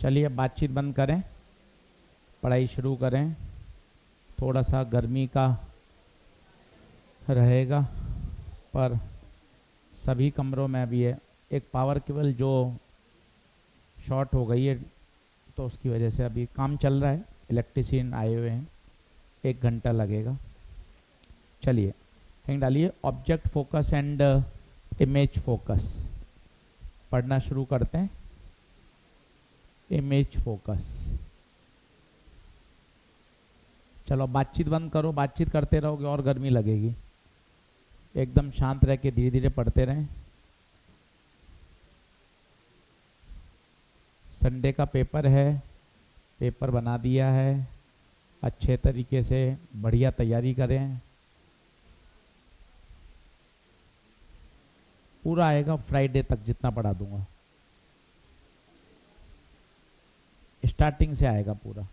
चलिए बातचीत बंद करें, पढ़ाई शुरू करें। थोड़ा सा गर्मी का रहेगा पर सभी कमरों में अभी है। एक पावर केबल जो शॉर्ट हो गई है तो उसकी वजह से अभी काम चल रहा है, इलेक्ट्रीशियन आए हुए हैं, 1 घंटा लगेगा। चलिए हेडिंग डालिए, object focus and image focus. पढ़ना शुरू करते हैं। Image focus. चलो बातचीत बंद करो, बातचीत करते रहोगे और गर्मी लगेगी। एकदम शांत रह के धीरे धीरे पढ़ते रहें। संडे का पेपर है, पेपर बना दिया है, अच्छे तरीके से बढ़िया तैयारी करें। पूरा आएगा फ्राइडे तक, जितना पढ़ा दूंगा स्टार्टिंग से आएगा पूरा।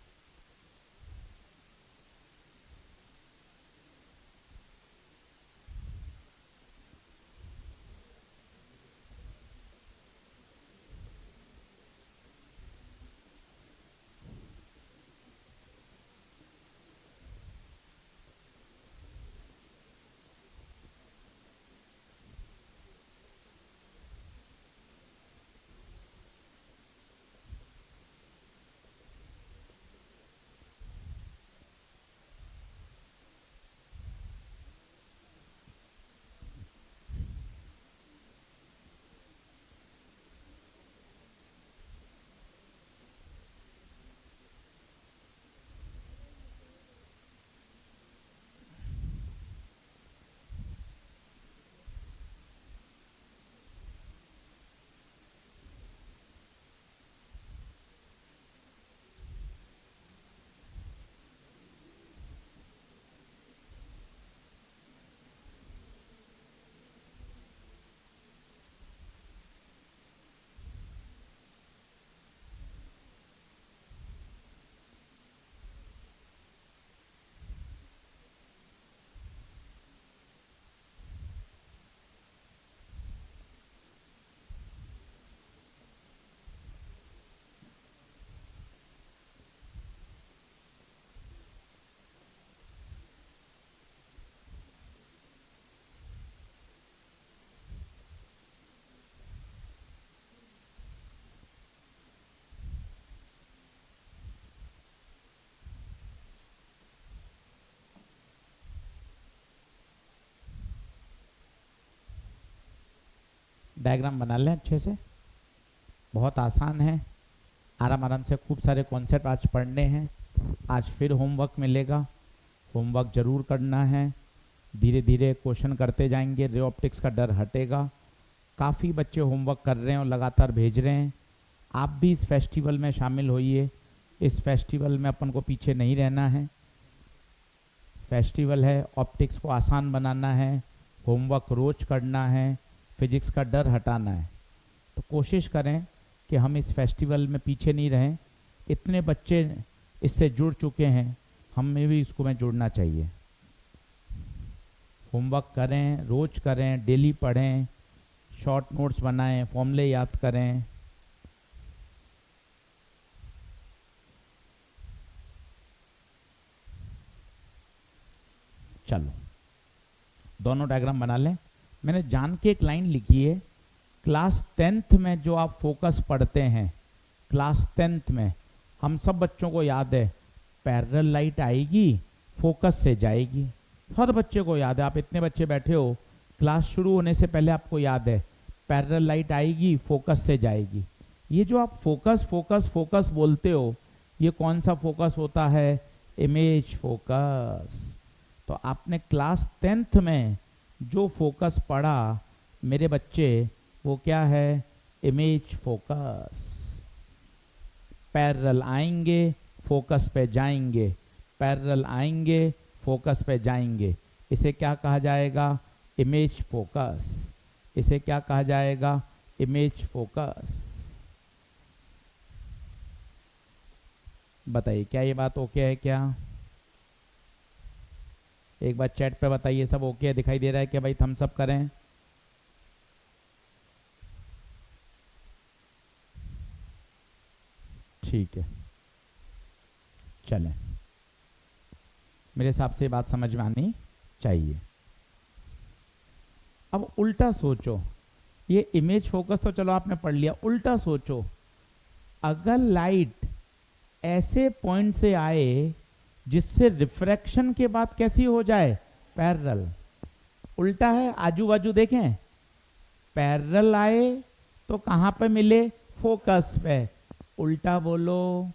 डायग्राम बना लें अच्छे से, बहुत आसान है। आराम आराम से खूब सारे कॉन्सेप्ट आज पढ़ने हैं। आज फिर होमवर्क मिलेगा, होमवर्क जरूर करना है। धीरे धीरे क्वेश्चन करते जाएंगे, रे ऑप्टिक्स का डर हटेगा। काफ़ी बच्चे होमवर्क कर रहे हैं और लगातार भेज रहे हैं। आप भी इस फेस्टिवल में शामिल होइए। इस फेस्टिवल में अपन को पीछे नहीं रहना है। फेस्टिवल है, ऑप्टिक्स को आसान बनाना है, होमवर्क रोज करना है, फिजिक्स का डर हटाना है। तो कोशिश करें कि हम इस फेस्टिवल में पीछे नहीं रहें। इतने बच्चे इससे जुड़ चुके हैं, हमें भी इसको में जुड़ना चाहिए। होमवर्क करें, रोज करें, डेली पढ़ें, शॉर्ट नोट्स बनाएं, फॉर्मूले याद करें। चलो दोनों डायग्राम बना लें। मैंने जान के एक लाइन लिखी है, क्लास 10th में जो आप फोकस पढ़ते हैं, क्लास 10th में हम सब बच्चों को याद है, पैरेलल लाइट आएगी फोकस से जाएगी। हर बच्चे को याद है, आप इतने बच्चे बैठे हो, क्लास शुरू होने से पहले आपको याद है पैरेलल लाइट आएगी फोकस से जाएगी। ये जो आप फोकस फोकस फोकस बोलते हो, ये कौन सा फोकस होता है? Image focus. तो आपने क्लास 10th में जो फोकस पढ़ा मेरे बच्चे, वो क्या है? Image focus. पैरेलल आएंगे फोकस पे जाएंगे, पैरेलल आएंगे फोकस पे जाएंगे। इसे क्या कहा जाएगा? Image focus. इसे क्या कहा जाएगा? Image focus. बताइए क्या ये बात ओके है क्या? एक बार चैट पे बताइए सब ओके है, दिखाई दे रहा है क्या भाई? थम्स अप करें। ठीक है, चलें, मेरे हिसाब से बात समझ में आनी चाहिए। अब उल्टा सोचो, ये इमेज फोकस तो चलो आपने पढ़ लिया, उल्टा सोचो, अगर लाइट ऐसे पॉइंट से आए जिससे रिफ्रैक्शन के बाद कैसी हो जाए, पैरेलल। उल्टा है, आजू बाजू देखें, पैरेलल आए तो कहां पे मिले, फोकस पे। उल्टा बोलो,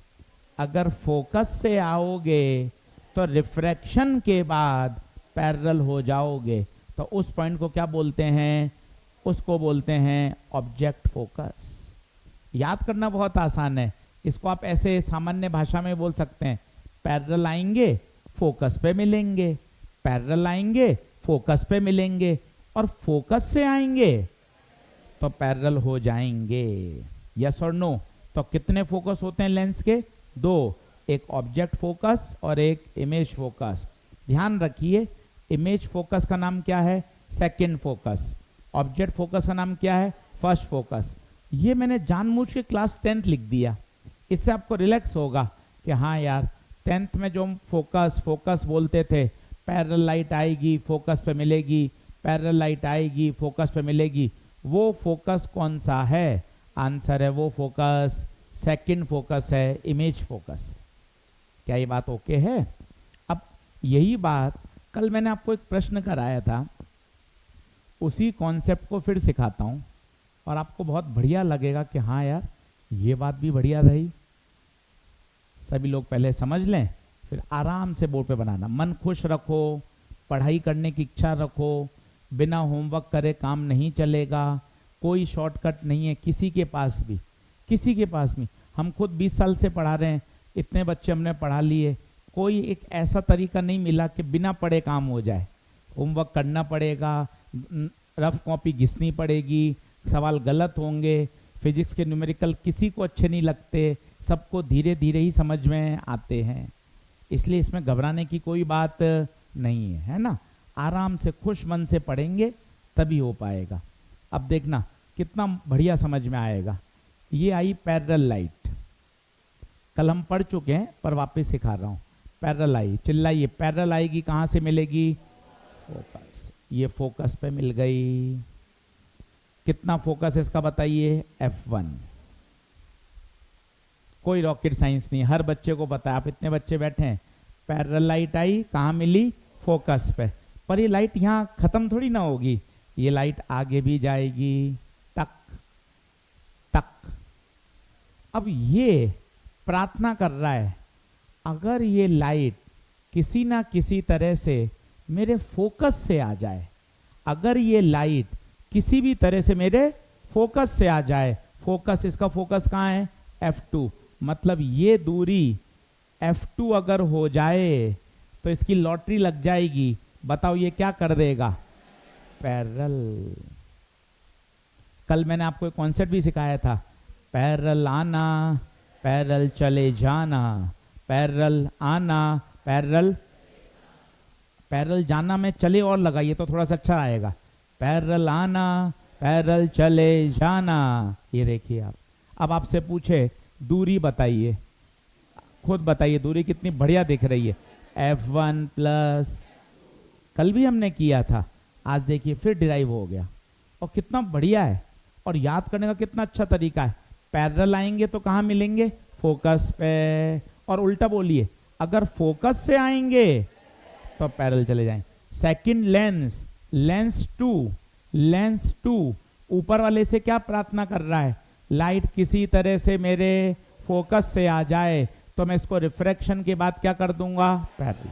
अगर फोकस से आओगे तो रिफ्रैक्शन के बाद पैरेलल हो जाओगे, तो उस पॉइंट को क्या बोलते हैं, उसको बोलते हैं ऑब्जेक्ट फोकस। याद करना बहुत आसान है, इसको आप ऐसे सामान्य भाषा में बोल सकते हैं, पैरेलल आएंगे फोकस पे मिलेंगे, पैरेलल आएंगे फोकस पे मिलेंगे, और फोकस से आएंगे तो पैरेलल हो जाएंगे। यस और नो? तो कितने फोकस होते हैं लेंस के, दो, एक ऑब्जेक्ट फोकस और एक इमेज फोकस। ध्यान रखिए, इमेज फोकस का नाम क्या है, सेकंड फोकस, ऑब्जेक्ट फोकस का नाम क्या है, फर्स्ट फोकस। ये मैंने जानबूझ के क्लास 10th लिख दिया, इससे आपको रिलैक्स होगा कि हाँ यार 10th में जो हम फोकस बोलते थे, पैरेलल लाइट आएगी फोकस पे मिलेगी, पैरेलल लाइट आएगी फोकस पे मिलेगी, वो फोकस कौन सा है, आंसर है वो फोकस सेकंड फोकस है, इमेज फोकस है। क्या ये बात ओके है? अब यही बात कल मैंने आपको एक प्रश्न कराया था, उसी कॉन्सेप्ट को फिर सिखाता हूँ और आपको बहुत बढ़िया लगेगा कि हाँ यार ये बात भी बढ़िया रही। सभी लोग पहले समझ लें, फिर आराम से बोर्ड पे बनाना, मन खुश रखो, पढ़ाई करने की इच्छा रखो, बिना होमवर्क करे काम नहीं चलेगा, कोई शॉर्टकट नहीं है किसी के पास भी, किसी के पास भी। हम खुद 20 साल से पढ़ा रहे हैं, इतने बच्चे हमने पढ़ा लिए, कोई एक ऐसा तरीका नहीं मिला कि बिना पढ़े काम हो जाए। होमवर्क करना पड़ेगा, रफ कॉपी घिसनी पड़ेगी, सवाल गलत होंगे, फिजिक्स के न्यूमेरिकल किसी को अच्छे नहीं लगते, सबको धीरे धीरे ही समझ में आते हैं, इसलिए इसमें घबराने की कोई बात नहीं है, है ना? आराम से खुश मन से पढ़ेंगे तभी हो पाएगा। अब देखना कितना बढ़िया समझ में आएगा। ये आई पैरेलल लाइट, कल हम पढ़ चुके हैं पर वापस सिखा रहा हूँ। पैरेलल आई, चिल्लाइए, पैरेलल आएगी कहाँ से मिलेगी, फोकस। ये फोकस पे मिल गई, कितना फोकस इसका बताइए, F1। कोई रॉकेट साइंस नहीं, हर बच्चे को पता है, आप इतने बच्चे बैठे हैं, पैरेलल लाइट आई कहाँ मिली, फोकस पे। पर ये लाइट यहाँ खत्म थोड़ी ना होगी, ये लाइट आगे भी जाएगी, तक तक। अब ये प्रार्थना कर रहा है, अगर ये लाइट किसी ना किसी तरह से मेरे फोकस से आ जाए, अगर ये लाइट किसी भी तरह से मेरे फोकस से आ जाए, फोकस, इसका फोकस कहाँ है, F2, मतलब ये दूरी F2 अगर हो जाए तो इसकी लॉटरी लग जाएगी। बताओ ये क्या कर देगा, पैरेलल। कल मैंने आपको एक कॉन्सेप्ट भी सिखाया था, पैरेलल आना, पैरेलल चले जाना, पैरेलल आना, पैरेलल जाना में चले और लगाइए तो थोड़ा सा अच्छा आएगा, पैरेलल आना, पैरेलल चले जाना। ये देखिए आप, अब आपसे पूछे दूरी बताइए, खुद बताइए दूरी कितनी बढ़िया दिख रही है, F1 प्लस, कल भी हमने किया था, आज देखिए फिर डिराइव हो गया, और कितना बढ़िया है, और याद करने का कितना अच्छा तरीका है। पैरेलल आएंगे तो कहाँ मिलेंगे, फोकस पे, और उल्टा बोलिए, अगर फोकस से आएंगे तो पैरेलल चले जाएं। सेकंड लेंस, लेंस टू ऊपर वाले से क्या प्रार्थना कर रहा है, लाइट किसी तरह से मेरे फोकस से आ जाए तो मैं इसको रिफ्रैक्शन के बाद क्या कर दूंगा, पैरेलल।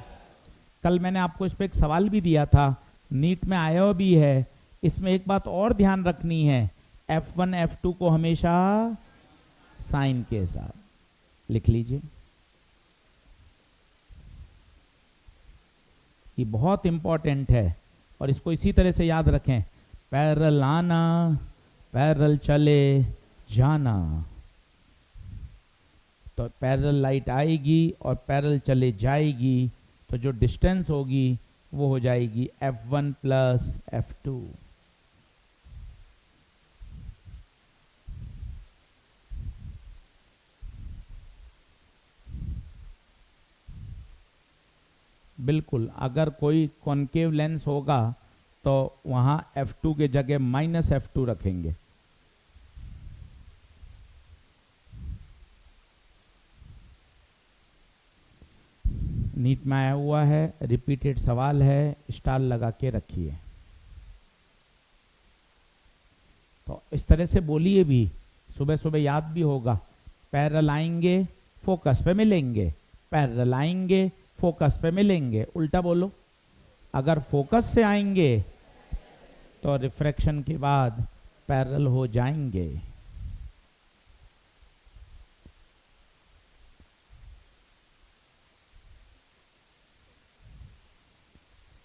कल मैंने आपको इस पर एक सवाल भी दिया था, नीट में आया भी है, इसमें एक बात और ध्यान रखनी है, F1 F2 को हमेशा साइन के साथ लिख लीजिए, ये बहुत इंपॉर्टेंट है, और इसको इसी तरह से याद रखें, पैरेलल आना, पैरेलल चले जाना। तो पैरेलल लाइट आएगी और पैरेलल चले जाएगी, तो जो डिस्टेंस होगी वो हो जाएगी F1 प्लस F2। बिल्कुल, अगर कोई कॉन्केव लेंस होगा तो वहाँ F2 के जगह -F2 रखेंगे। नीट में आया हुआ है, रिपीटेड सवाल है, स्टार लगा के रखिए। तो इस तरह से बोलिए भी, सुबह सुबह याद भी होगा। पैरेलल आएंगे, फोकस पे मिलेंगे, पैरेलल आएंगे, फोकस पे मिलेंगे। उल्टा बोलो, अगर फोकस से आएंगे तो रिफ्रैक्शन के बाद पैरेलल हो जाएंगे।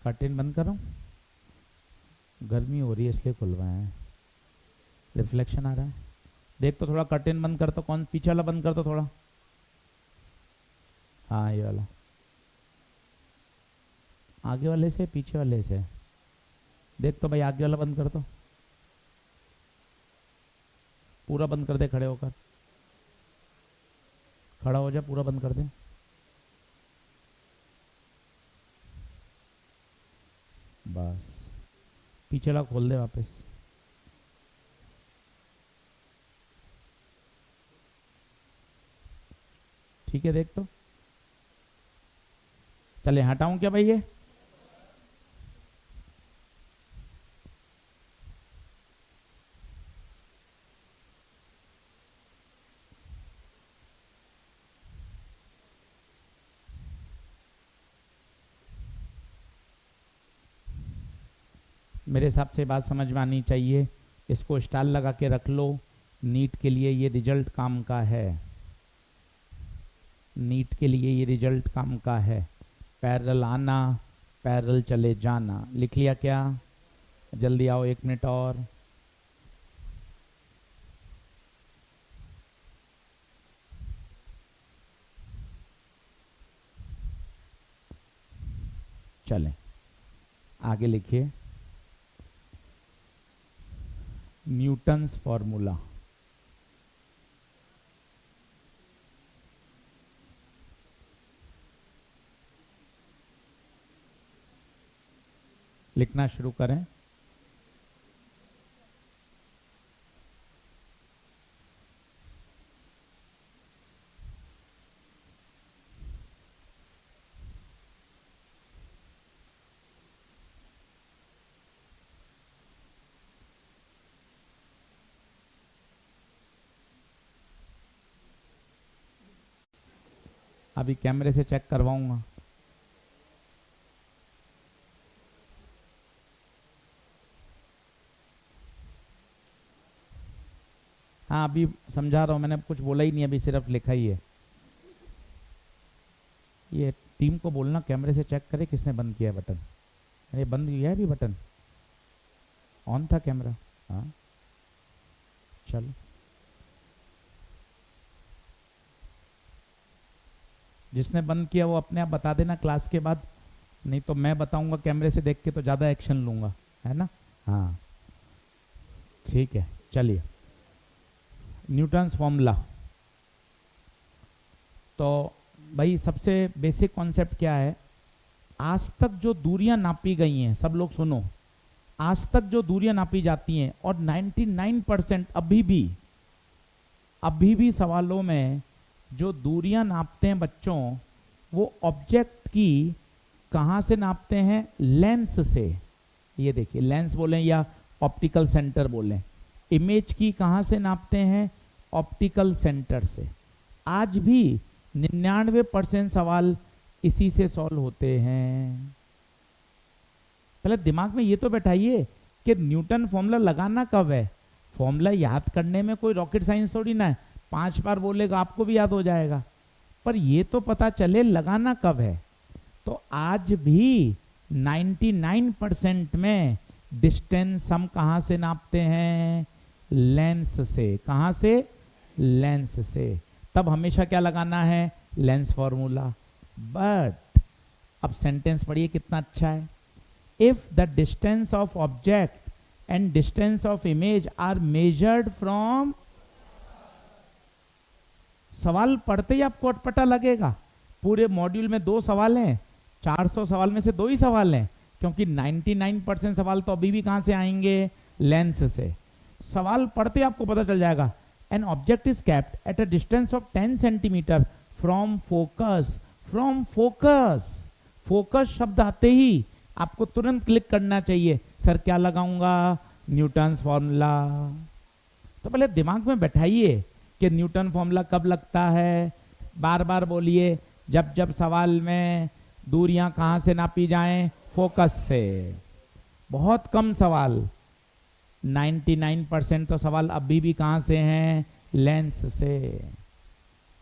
कर्टेन बंद करो, गर्मी हो रही है इसलिए खुलवाया है, रिफ्लेक्शन आ रहा है। देख तो थोड़ा, कर्टेन बंद कर तो, कौन पीछे वाला बंद कर तो थोड़ा, हाँ ये वाला, आगे वाले से पीछे वाले से देख तो भाई, आगे वाला बंद कर तो, पूरा बंद कर दे, खड़े होकर खड़ा हो जा, पूरा बंद कर दे। बस पीछे वाला खोल दे वापस। ठीक है, देख तो, चले हटाऊं क्या भाई ये? मेरे हिसाब से बात समझ में आनी चाहिए। इसको स्टार लगा के रख लो, नीट के लिए ये रिजल्ट काम का है, नीट के लिए ये रिजल्ट काम का है। पैरेलल आना, पैरेलल चले जाना, लिख लिया क्या? जल्दी आओ, 1 मिनट और। चलें आगे लिखिए, न्यूटन्स फॉर्मूला। लिखना शुरू करें। अभी कैमरे से चेक करवाऊंगा। हाँ अभी समझा रहा हूँ, मैंने कुछ बोला ही नहीं, अभी सिर्फ लिखा ही है। ये टीम को बोलना कैमरे से चेक करे किसने बंद किया बटन। अरे बंद किया है अभी बटन, ऑन था कैमरा। हाँ चलो, जिसने बंद किया वो अपने आप बता देना क्लास के बाद, नहीं तो मैं बताऊंगा कैमरे से देख के तो ज़्यादा एक्शन लूँगा, है ना। हाँ ठीक है, चलिए न्यूटन्स फॉर्मूला। तो भाई सबसे बेसिक कॉन्सेप्ट क्या है, आज तक जो दूरियां नापी गई हैं, सब लोग सुनो, आज तक जो दूरियां नापी जाती हैं और 99% अभी भी सवालों में जो दूरियां नापते हैं बच्चों, वो ऑब्जेक्ट की कहाँ से नापते हैं? लेंस से। ये देखिए, लेंस बोलें या ऑप्टिकल सेंटर बोलें। इमेज की कहाँ से नापते हैं? ऑप्टिकल सेंटर से। आज भी 99% सवाल इसी से सॉल्व होते हैं। पहले दिमाग में ये तो बैठाइए कि न्यूटन फॉर्मूला लगाना कब है। फॉर्मूला याद करने में कोई रॉकेट साइंस थोड़ी ना है, 5 बार बोलेगा आपको भी याद हो जाएगा, पर ये तो पता चले लगाना कब है। तो आज भी 99% में डिस्टेंस हम कहाँ से नापते हैं? लेंस से। कहाँ से? लेंस से। तब हमेशा क्या लगाना है? Lens formula. बट अब सेंटेंस पढ़िए कितना अच्छा है। If the distance of object and distance of image are measured from, सवाल पढ़ते ही आपको अटपटा लगेगा। पूरे मॉड्यूल में 2 सवाल हैं, 400 सवाल में से 2 ही सवाल हैं, क्योंकि 99% सवाल तो अभी भी कहां से आएंगे, लेंस से। सवाल पढ़ते आपको पता चल जाएगा। An object is kept at a distance of 10 centimetre from focus. From focus, focus शब्द आते ही आपको तुरंत क्लिक करना चाहिए, सर क्या लगाऊंगा, न्यूटन्स फॉर्मूला। तो पहले दिमाग में बैठाइए कि न्यूटन फॉर्मूला कब लगता है, बार बार बोलिए, जब जब सवाल में दूरियां कहां से नापी जाएं, फोकस से। बहुत कम सवाल, 99% तो सवाल अभी भी कहां से हैं, लेंस से।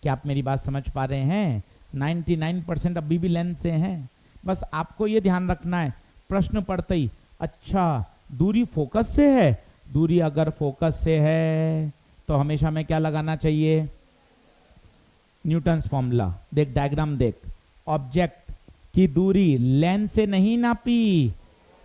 क्या आप मेरी बात समझ पा रहे हैं? 99% अभी भी लेंस से हैं। बस आपको ये ध्यान रखना है प्रश्न पढ़ते ही, अच्छा दूरी फोकस से है, दूरी अगर फोकस से है तो हमेशा में क्या लगाना चाहिए, न्यूटन्स फॉर्मूला। देख डायग्राम देख, ऑब्जेक्ट की दूरी लेंस से नहीं नापी,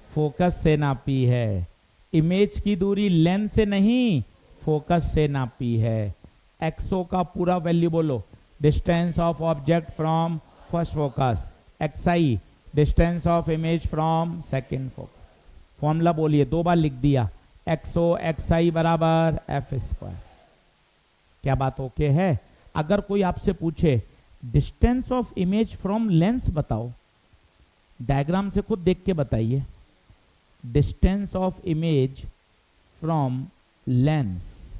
फोकस से नापी है। इमेज की दूरी लेंस से नहीं, फोकस से नापी है। एक्सओ का पूरा वैल्यू बोलो, distance of object from first focus, XI distance of image from second focus. Formula बोलिए, 2 बार लिख दिया, एक्सओ एक्सआई बराबर एफ स्क्वायर। क्या बात ओके है? अगर कोई आपसे पूछे distance of image from lens बताओ, डायग्राम से खुद देख के बताइए, distance of image from lens,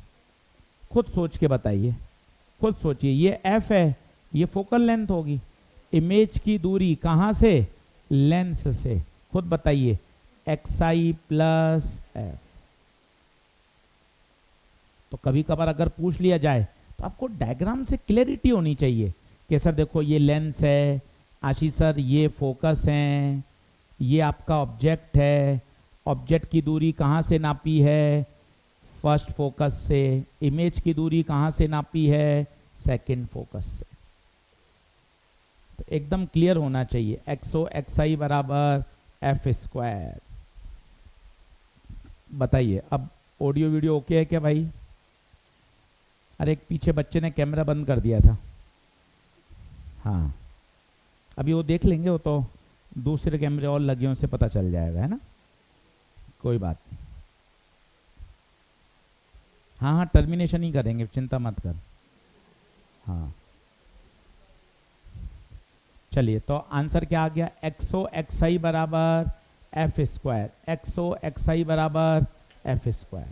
खुद सोच के बताइए, खुद सोचिए। ये एफ है, ये फोकल लेंथ होगी, इमेज की दूरी कहां से, लेंस से। खुद बताइए, एक्सआई प्लस एफ। तो कभी कभार अगर पूछ लिया जाए तो आपको डायग्राम से क्लैरिटी होनी चाहिए कि सर देखो ये लेंस है, आशीष सर ये फोकस है, ये आपका ऑब्जेक्ट है, ऑब्जेक्ट की दूरी कहाँ से नापी है, फर्स्ट फोकस से। इमेज की दूरी कहाँ से नापी है, सेकंड फोकस से। तो एकदम क्लियर होना चाहिए, एक्सओ एक्सआई बराबर एफ स्क्वायर। बताइए अब ऑडियो वीडियो ओके है क्या भाई? अरे एक पीछे बच्चे ने कैमरा बंद कर दिया था, हाँ अभी वो देख लेंगे, वो तो दूसरे कैमरे और लगे उनसे पता चल जाएगा, है ना, कोई बात नहीं। हाँ हाँ टर्मिनेशन ही करेंगे, चिंता मत कर। हाँ चलिए, तो आंसर क्या आ गया, एक्सओ एक्सआई बराबर एफ स्क्वायर, एक्सओ एक्सआई बराबर एफ स्क्वायर।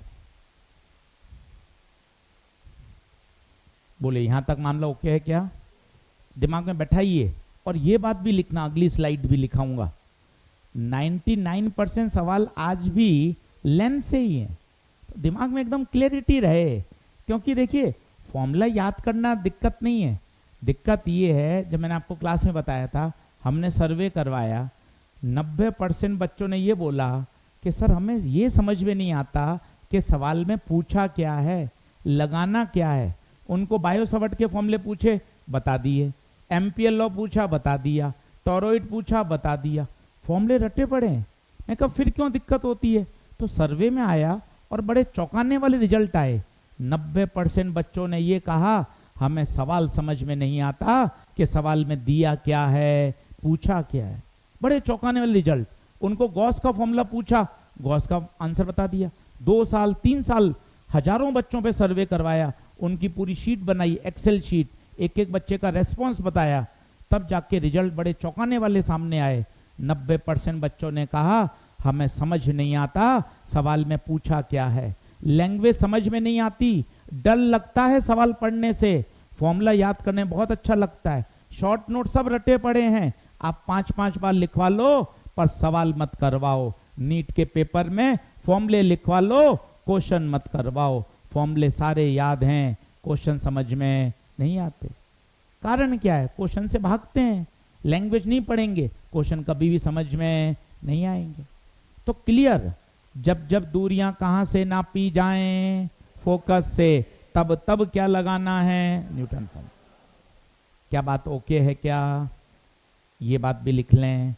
बोले यहां तक मामला ओके है क्या? दिमाग में बैठाइए, और ये बात भी लिखना, अगली स्लाइड भी लिखाऊंगा, 99% सवाल आज भी लेंस से ही है। तो दिमाग में एकदम क्लैरिटी रहे, क्योंकि देखिए फॉर्मूला याद करना दिक्कत नहीं है, दिक्कत ये है, जब मैंने आपको क्लास में बताया था, हमने सर्वे करवाया, 90% बच्चों ने ये बोला कि सर हमें ये समझ में नहीं आता कि सवाल में पूछा क्या है, लगाना क्या है। उनको बायोसवर्ट के फॉर्मूले पूछे, बता दिए, एम्पियर लॉ पूछा, बता दिया, टॉरॉइड पूछा, बता दिया, फॉर्मूले रटे पड़े हैं। मैं कहा फिर क्यों दिक्कत होती है? तो सर्वे में आया और बड़े चौंकाने वाले रिजल्ट आए। 90% बच्चों ने ये कहा हमें सवाल समझ में नहीं आता कि सवाल में दिया क्या है, पूछा क्या है। बड़े चौंकाने वाले रिजल्ट। उनको गॉस का फॉर्मूला पूछा, गॉस का आंसर बता दिया। 2 साल 3 साल हजारों बच्चों पे सर्वे करवाया, उनकी पूरी शीट बनाई, एक्सेल शीट, एक एक बच्चे का रेस्पॉन्स बताया, तब जाके रिजल्ट बड़े चौंकाने वाले सामने आए। 90% बच्चों ने कहा हमें समझ नहीं आता सवाल में पूछा क्या है, लैंग्वेज समझ में नहीं आती, डर लगता है सवाल पढ़ने से, फॉर्मूला याद करने बहुत अच्छा लगता है, शॉर्ट नोट सब रटे पड़े हैं, आप 5-5 बार लिखवा लो पर सवाल मत करवाओ। नीट के पेपर में फॉर्मूले लिखवा लो, क्वेश्चन मत करवाओ। फॉर्मूले सारे याद हैं, क्वेश्चन समझ में नहीं आते। कारण क्या है? क्वेश्चन से भागते हैं, लैंग्वेज नहीं पढ़ेंगे, क्वेश्चन कभी भी समझ में नहीं आएंगे। तो क्लियर, जब जब दूरियां कहां से नापी जाएं, फोकस से, तब तब क्या लगाना है, न्यूटन फॉर्मूला। क्या बात ओके है क्या? ये बात भी लिख लें,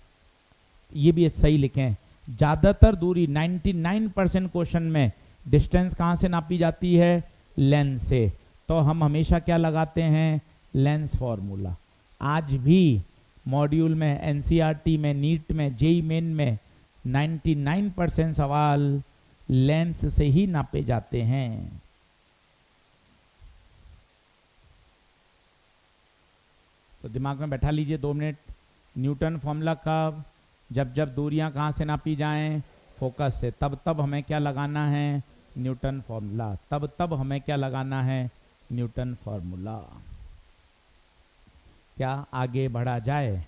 ये भी सही लिखें। ज्यादातर दूरी 99% क्वेश्चन में डिस्टेंस कहां से नापी जाती है, लेंस से। तो हम हमेशा क्या लगाते हैं, लेंस फॉर्मूला। आज भी मॉड्यूल में, एनसीईआरटी में, नीट में, जेईई मेन में 99% सवाल लेंस से ही नापे जाते हैं। तो दिमाग में बैठा लीजिए 2 मिनट। न्यूटन फॉर्मूला कब? जब जब दूरियां कहाँ से नापी जाएं? फोकस से। तब तब हमें क्या लगाना है? Newton formula. तब तब हमें क्या लगाना है? Newton formula. क्या आगे बढ़ा जाए?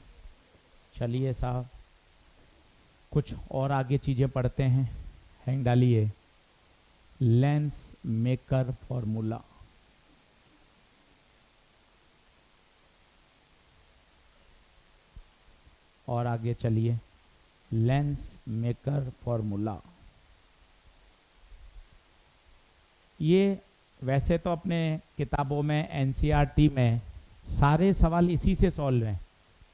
चलिए साहब, कुछ और आगे चीजें पढ़ते हैं। हैंग डालिए, लेंस मेकर फॉर्मूला। और आगे चलिए, लेंस मेकर फॉर्मूला। ये वैसे तो अपने किताबों में, एनसीईआरटी में सारे सवाल इसी से सॉल्व हैं,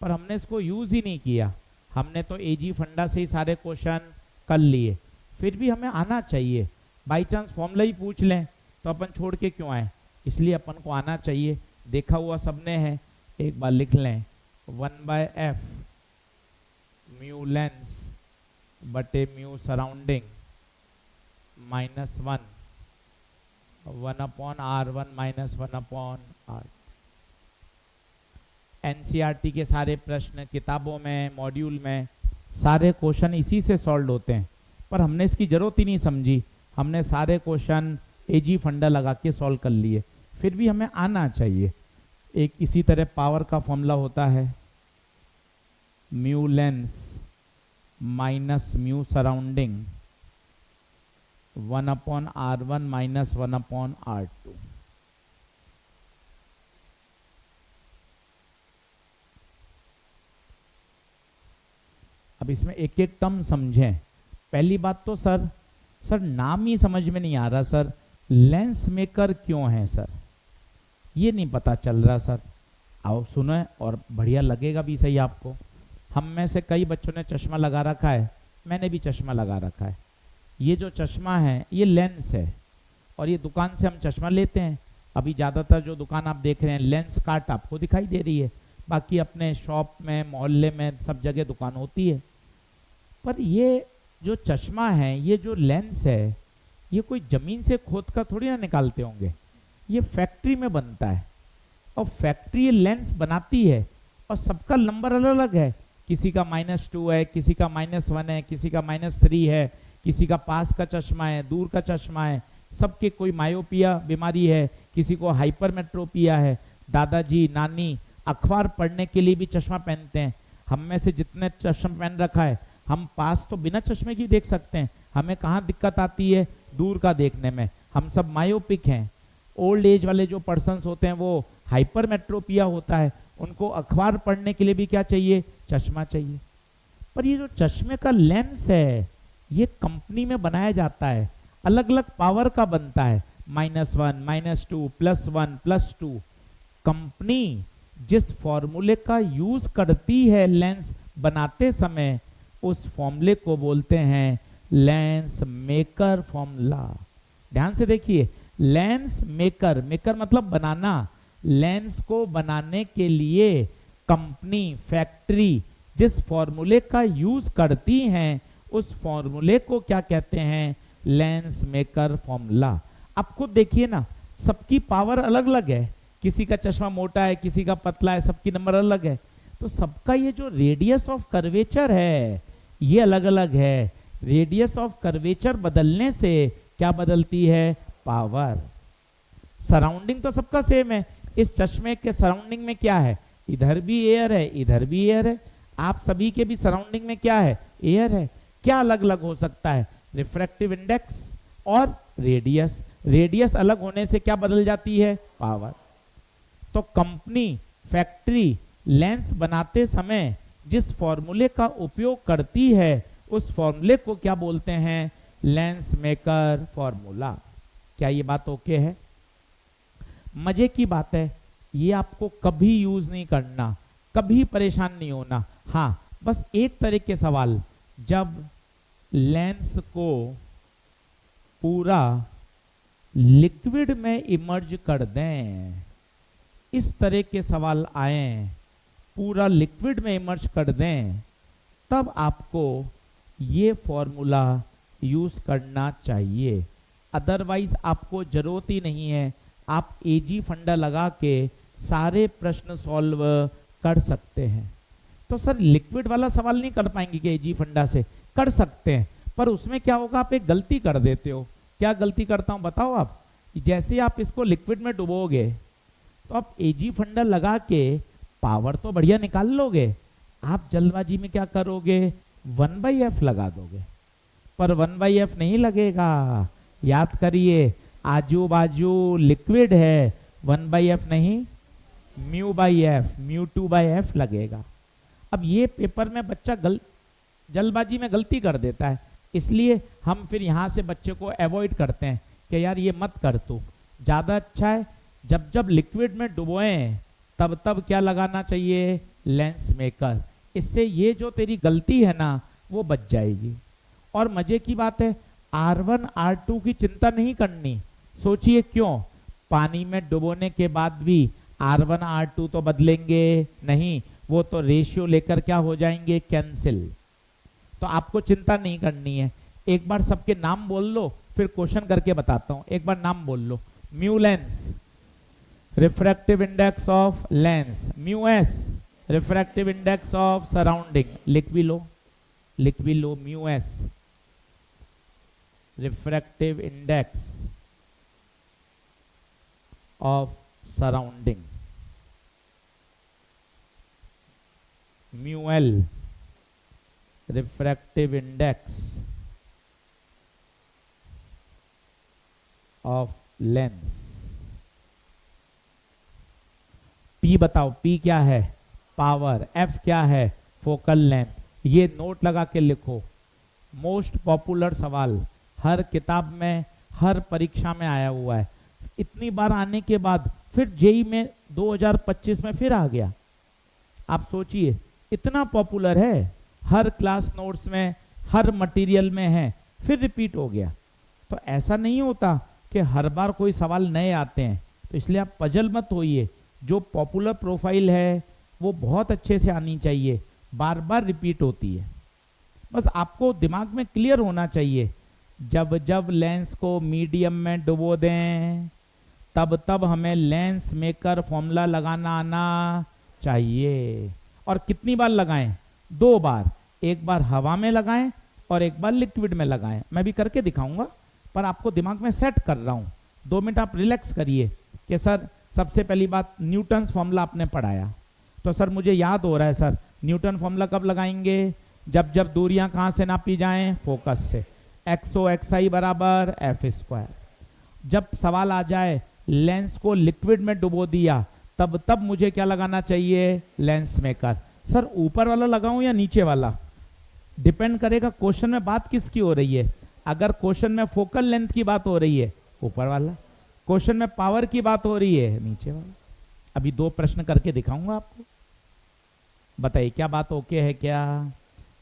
पर हमने इसको यूज़ ही नहीं किया। हमने तो एजी फंडा से ही सारे क्वेश्चन कर लिए। फिर भी हमें आना चाहिए। बाई चांस फॉर्मूला ही पूछ लें तो अपन छोड़ के क्यों आए? इसलिए अपन को आना चाहिए। देखा हुआ सबने है, एक बार लिख लें, 1/f म्यू लेंस बटे mu surrounding -1 1/r1 -1/r। NCERT के सारे प्रश्न, किताबों में, मॉड्यूल में सारे क्वेश्चन इसी से सॉल्व होते हैं, पर हमने इसकी जरूरत ही नहीं समझी। हमने सारे क्वेश्चन एजी फंडा लगा के सॉल्व कर लिए। फिर भी हमें आना चाहिए। एक इसी तरह पावर का फॉर्मूला होता है, mu lens minus mu surrounding 1/r1 -1/r2। अब इसमें एक एक टर्म समझें। पहली बात तो सर नाम ही समझ में नहीं आ रहा सर, लेंस मेकर क्यों है सर, ये नहीं पता चल रहा सर। आओ सुनो, और बढ़िया लगेगा भी सही आपको। हम में से कई बच्चों ने चश्मा लगा रखा है, मैंने भी चश्मा लगा रखा है। ये जो चश्मा है ये लेंस है, और ये दुकान से हम चश्मा लेते हैं। अभी ज़्यादातर जो दुकान आप देख रहे हैं लेंस कार्ट आपको दिखाई दे रही है, बाकी अपने शॉप में, मोहल्ले में सब जगह दुकान होती है। पर ये जो चश्मा है, ये जो लेंस है, ये कोई ज़मीन से खोद कर थोड़ी ना निकालते होंगे। ये फैक्ट्री में बनता है, और फैक्ट्री ये लेंस बनाती है, और सबका नंबर अलग अलग है। किसी का -2 है, किसी का -1 है, किसी का -3 है, किसी का पास का चश्मा है, दूर का चश्मा है। सबके कोई मायोपिया बीमारी है, किसी को हाइपरमेट्रोपिया है। दादाजी नानी अखबार पढ़ने के लिए भी चश्मा पहनते हैं। हम में से जितने चश्मा पहन रखा है, हम पास तो बिना चश्मे की देख सकते हैं। हमें कहाँ दिक्कत आती है? दूर का देखने में। हम सब मायोपिक हैं। ओल्ड एज वाले जो पर्सन्स होते हैं वो हाइपरमेट्रोपिया होता है, उनको अखबार पढ़ने के लिए भी क्या चाहिए? चश्मा चाहिए। पर ये जो चश्मे का लेंस है, ये कंपनी में बनाया जाता है, अलग अलग पावर का बनता है, -1 -2 +1 +2। कंपनी जिस फॉर्मूले का यूज करती है लेंस बनाते समय, उस फॉर्मूले को बोलते हैं लेंस मेकर फॉर्मूला। ध्यान से देखिए, लेंस मेकर, मेकर मतलब बनाना। लेंस को बनाने के लिए कंपनी, फैक्ट्री जिस फॉर्मूले का यूज करती हैं, उस फॉर्मूले को क्या कहते हैं? Lens maker formula. आप खुद देखिए ना, सबकी पावर अलग अलग है। किसी का चश्मा मोटा है, किसी का पतला है, सबकी नंबर अलग है। तो सबका ये जो रेडियस ऑफ कर्वेचर है, ये अलग अलग है। रेडियस ऑफ कर्वेचर बदलने से क्या बदलती है? पावर। सराउंडिंग तो सबका सेम है। इस चश्मे के सराउंडिंग में क्या है? इधर भी एयर है, इधर भी एयर है। आप सभी के भी सराउंडिंग में क्या है? एयर है। क्या अलग अलग हो सकता है? रिफ्रैक्टिव इंडेक्स और रेडियस। रेडियस अलग होने से क्या बदल जाती है? पावर। तो कंपनी, फैक्ट्री लेंस बनाते समय जिस फॉर्मूले का उपयोग करती है, उस फॉर्मूले को क्या बोलते हैं? Lens maker formula. क्या ये बात ओके है? मजे की बात है, ये आपको कभी यूज नहीं करना, कभी परेशान नहीं होना। हाँ, बस एक तरह के सवाल, जब लेंस को पूरा लिक्विड में इमर्ज कर दें, इस तरह के सवाल आए पूरा लिक्विड में इमर्ज कर दें, तब आपको ये फॉर्मूला यूज करना चाहिए। अदरवाइज आपको जरूरत ही नहीं है, आप एजी फंडा लगा के सारे प्रश्न सॉल्व कर सकते हैं। तो सर लिक्विड वाला सवाल नहीं कर पाएंगे कि एजी फंडा से? कर सकते हैं, पर उसमें क्या होगा, आप एक गलती कर देते हो। क्या गलती करता हूं बताओ आप? जैसे आप इसको लिक्विड में डुबोगे तो आप एजी फंडा लगा के पावर तो बढ़िया निकाल लोगे, आप जल्दबाजी में क्या करोगे, 1/f लगा दोगे। पर 1/f नहीं लगेगा, याद करिए, आजू बाजू लिक्विड है, 1/f नहीं, μ/f, μ2/f लगेगा। अब ये पेपर में बच्चा जल्दबाजी में गलती कर देता है, इसलिए हम फिर यहाँ से बच्चे को अवॉइड करते हैं कि यार ये मत कर, तू ज़्यादा अच्छा है जब जब लिक्विड में डुबोएं तब तब क्या लगाना चाहिए, लेंस मेकर। इससे ये जो तेरी गलती है ना वो बच जाएगी। और मजे की बात है, R1 R2 की चिंता नहीं करनी। सोचिए क्यों, पानी में डुबोने के बाद भी R1 R2 तो बदलेंगे नहीं, वो तो रेशियो लेकर क्या हो जाएंगे, कैंसिल। तो आपको चिंता नहीं करनी है। एक बार सबके नाम बोल लो, फिर क्वेश्चन करके बताता हूं। एक बार नाम बोल लो, mu lens, refractive index of lens, mu s, refractive index of surrounding, लिख भी लो mu s, refractive index of surrounding, mu l, refractive index of lens. P बताओ, P क्या है, पावर, F क्या है, फोकल लेंथ। ये नोट लगा के लिखो, मोस्ट पॉपुलर सवाल, हर किताब में, हर परीक्षा में आया हुआ है। इतनी बार आने के बाद फिर जेई में 2025 में फिर आ गया। आप सोचिए, इतना पॉपुलर है, हर क्लास नोट्स में, हर मटेरियल में है, फिर रिपीट हो गया। तो ऐसा नहीं होता कि हर बार कोई सवाल नए आते हैं, तो इसलिए आप पजल मत होइए। जो पॉपुलर प्रोफाइल है वो बहुत अच्छे से आनी चाहिए, बार बार रिपीट होती है। बस आपको दिमाग में क्लियर होना चाहिए, जब जब लेंस को मीडियम में डुबो दें तब तब हमें लेंस मेकर फॉर्मूला लगाना आना चाहिए। और कितनी बार लगाएं, 2 बार, एक बार हवा में लगाएं और एक बार लिक्विड में लगाएं। मैं भी करके दिखाऊंगा, पर आपको दिमाग में सेट कर रहा हूं। 2 मिनट आप रिलैक्स करिए कि सर सबसे पहली बात न्यूटन फॉर्मूला आपने पढ़ाया, तो सर मुझे याद हो रहा है सर न्यूटन फॉर्मूला कब लगाएंगे, जब जब दूरियां कहां से नापी जाएं, फोकस से। एक्सओ एक्सआई बराबर एफ स्क्वायर। जब सवाल आ जाए लेंस को लिक्विड में डुबो दिया, तब तब मुझे क्या लगाना चाहिए, लेंस मेकर। सर ऊपर वाला लगाऊं या नीचे वाला, डिपेंड करेगा क्वेश्चन में बात किसकी हो रही है। अगर क्वेश्चन में फोकल लेंथ की बात हो रही है, ऊपर वाला। क्वेश्चन में पावर की बात हो रही है, नीचे वाला। अभी 2 प्रश्न करके दिखाऊंगा आपको, बताइए क्या बात ओके है क्या।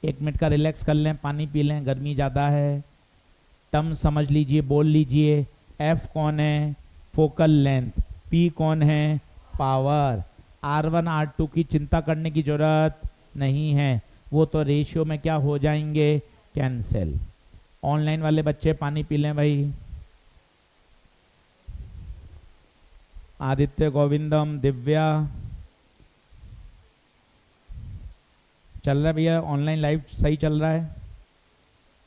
1 मिनट का रिलैक्स कर लें, पानी पी लें, गर्मी ज़्यादा है। टर्म समझ लीजिए, बोल लीजिए। एफ कौन है, फोकल लेंथ। पी कौन है, पावर। R1 R2 की चिंता करने की जरूरत नहीं है, वो तो रेशियो में क्या हो जाएंगे, कैंसिल। ऑनलाइन वाले बच्चे पानी पी लें भाई। आदित्य, गोविंदम, दिव्या, चल रहा है भैया, ऑनलाइन लाइव सही चल रहा है।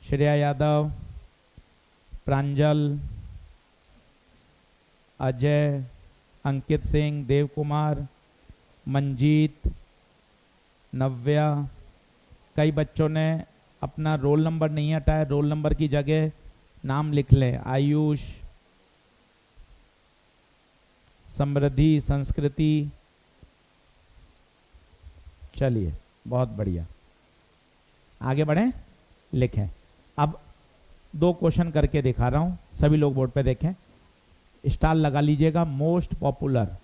श्रेया यादव, प्रांजल, अजय, अंकित सिंह, देव कुमार, मंजीत, नव्या। कई बच्चों ने अपना रोल नंबर नहीं हटाया, रोल नंबर की जगह नाम लिख लें। आयुष, समृद्धि, संस्कृति। चलिए बहुत बढ़िया, आगे बढ़ें, लिखें। अब 2 क्वेश्चन करके दिखा रहा हूं, सभी लोग बोर्ड पे देखें, स्टार लगा लीजिएगा। मोस्ट पॉपुलर,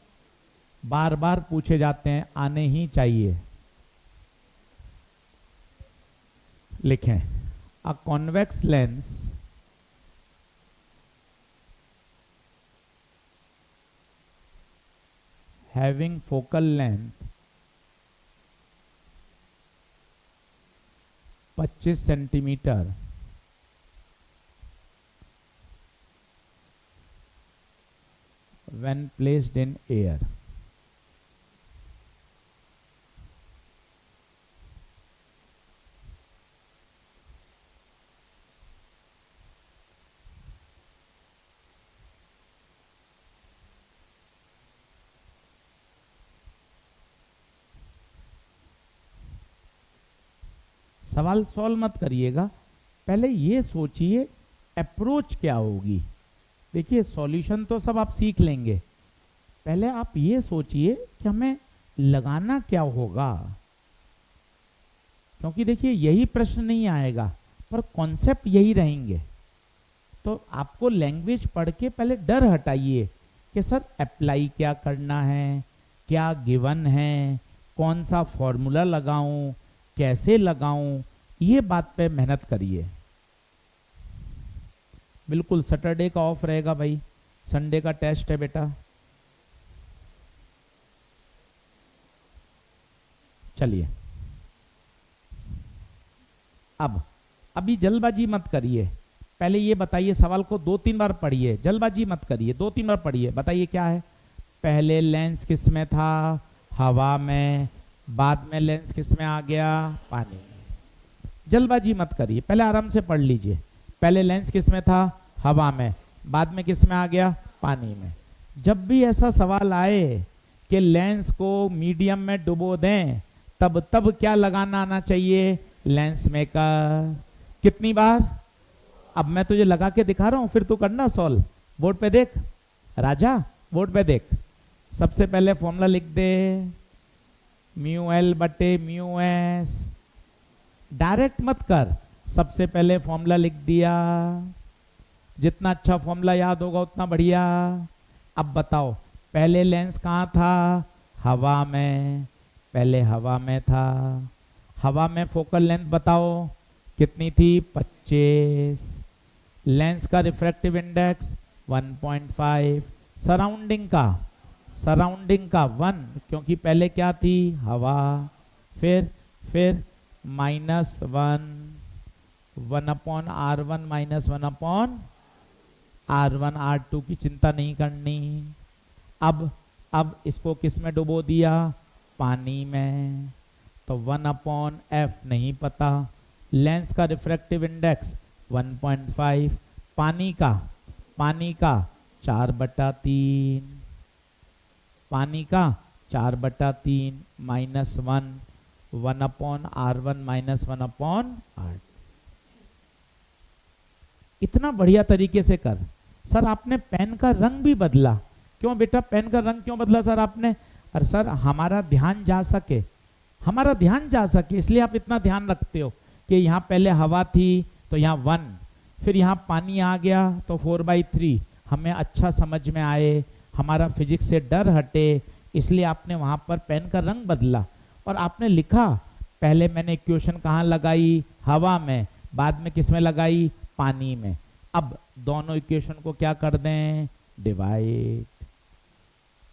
बार बार पूछे जाते हैं, आने ही चाहिए। लिखें, a convex lens having focal length 25 centimetre when placed in air. सवाल सॉल्व मत करिएगा, पहले ये सोचिए अप्रोच क्या होगी। देखिए सॉल्यूशन तो सब आप सीख लेंगे, पहले आप ये सोचिए कि हमें लगाना क्या होगा, क्योंकि देखिए यही प्रश्न नहीं आएगा पर कॉन्सेप्ट यही रहेंगे। तो आपको लैंग्वेज पढ़ के पहले डर हटाइए कि सर अप्लाई क्या करना है, क्या गिवन है, कौन सा फॉर्मूला लगाऊं, कैसे लगाऊं, ये बात पे मेहनत करिए। बिल्कुल सैटरडे का ऑफ रहेगा भाई, संडे का टेस्ट है बेटा। चलिए अब अभी जल्दबाजी मत करिए, पहले ये बताइए सवाल को 2-3 बार पढ़िए, जल्दबाजी मत करिए, 2-3 बार पढ़िए। बताइए क्या है, पहले लेंस किस में था, हवा में, बाद में लेंस किस में आ गया, पानी में। जल्दबाजी मत करिए, पहले आराम से पढ़ लीजिए। पहले लेंस किस में था, हवा में, बाद में किस में आ गया, पानी में। जब भी ऐसा सवाल आए कि लेंस को मीडियम में डुबो दें, तब क्या लगाना आना चाहिए, लेंस मेकर। कितनी बार, अब मैं तुझे लगा के दिखा रहा हूं, फिर तू करना सॉल्व। बोर्ड पे देख राजा, बोर्ड पे देख। सबसे पहले फॉर्मूला लिख दे, म्यू एल बटे म्यू एस। डायरेक्ट मत कर, सबसे पहले फॉर्मूला लिख दिया, जितना अच्छा फॉर्मूला याद होगा उतना बढ़िया। अब बताओ पहले लेंस कहाँ था, हवा में, पहले हवा में था। हवा में फोकल लेंथ बताओ कितनी थी, 25। लेंस का रिफ्रैक्टिव इंडेक्स 1.5, सराउंडिंग का 1, क्योंकि पहले क्या थी, हवा। फिर -1, 1/R1 -1/R1, R2 की चिंता नहीं करनी। अब इसको किस में डुबो दिया, पानी में, तो 1/F नहीं पता। लेंस का रिफ्रैक्टिव इंडेक्स 1.5, पानी का 4/3, पानी का 4/3 -1, 1/R1 -1/R। इतना बढ़िया तरीके से कर। सर आपने पेन का रंग भी बदला, क्यों बेटा पेन का रंग क्यों बदला सर आपने? अरे सर हमारा ध्यान जा सके, इसलिए आप इतना ध्यान रखते हो कि यहाँ पहले हवा थी तो यहाँ 1, फिर यहाँ पानी आ गया तो 4/3, हमें अच्छा समझ में आए, हमारा फिजिक्स से डर हटे, इसलिए आपने वहाँ पर पेन का रंग बदला। और आपने लिखा, पहले मैंने इक्वेशन कहाँ लगाई, हवा में, बाद में किस में लगाई, पानी में। अब दोनों इक्वेशन को क्या कर दें, डिवाइड।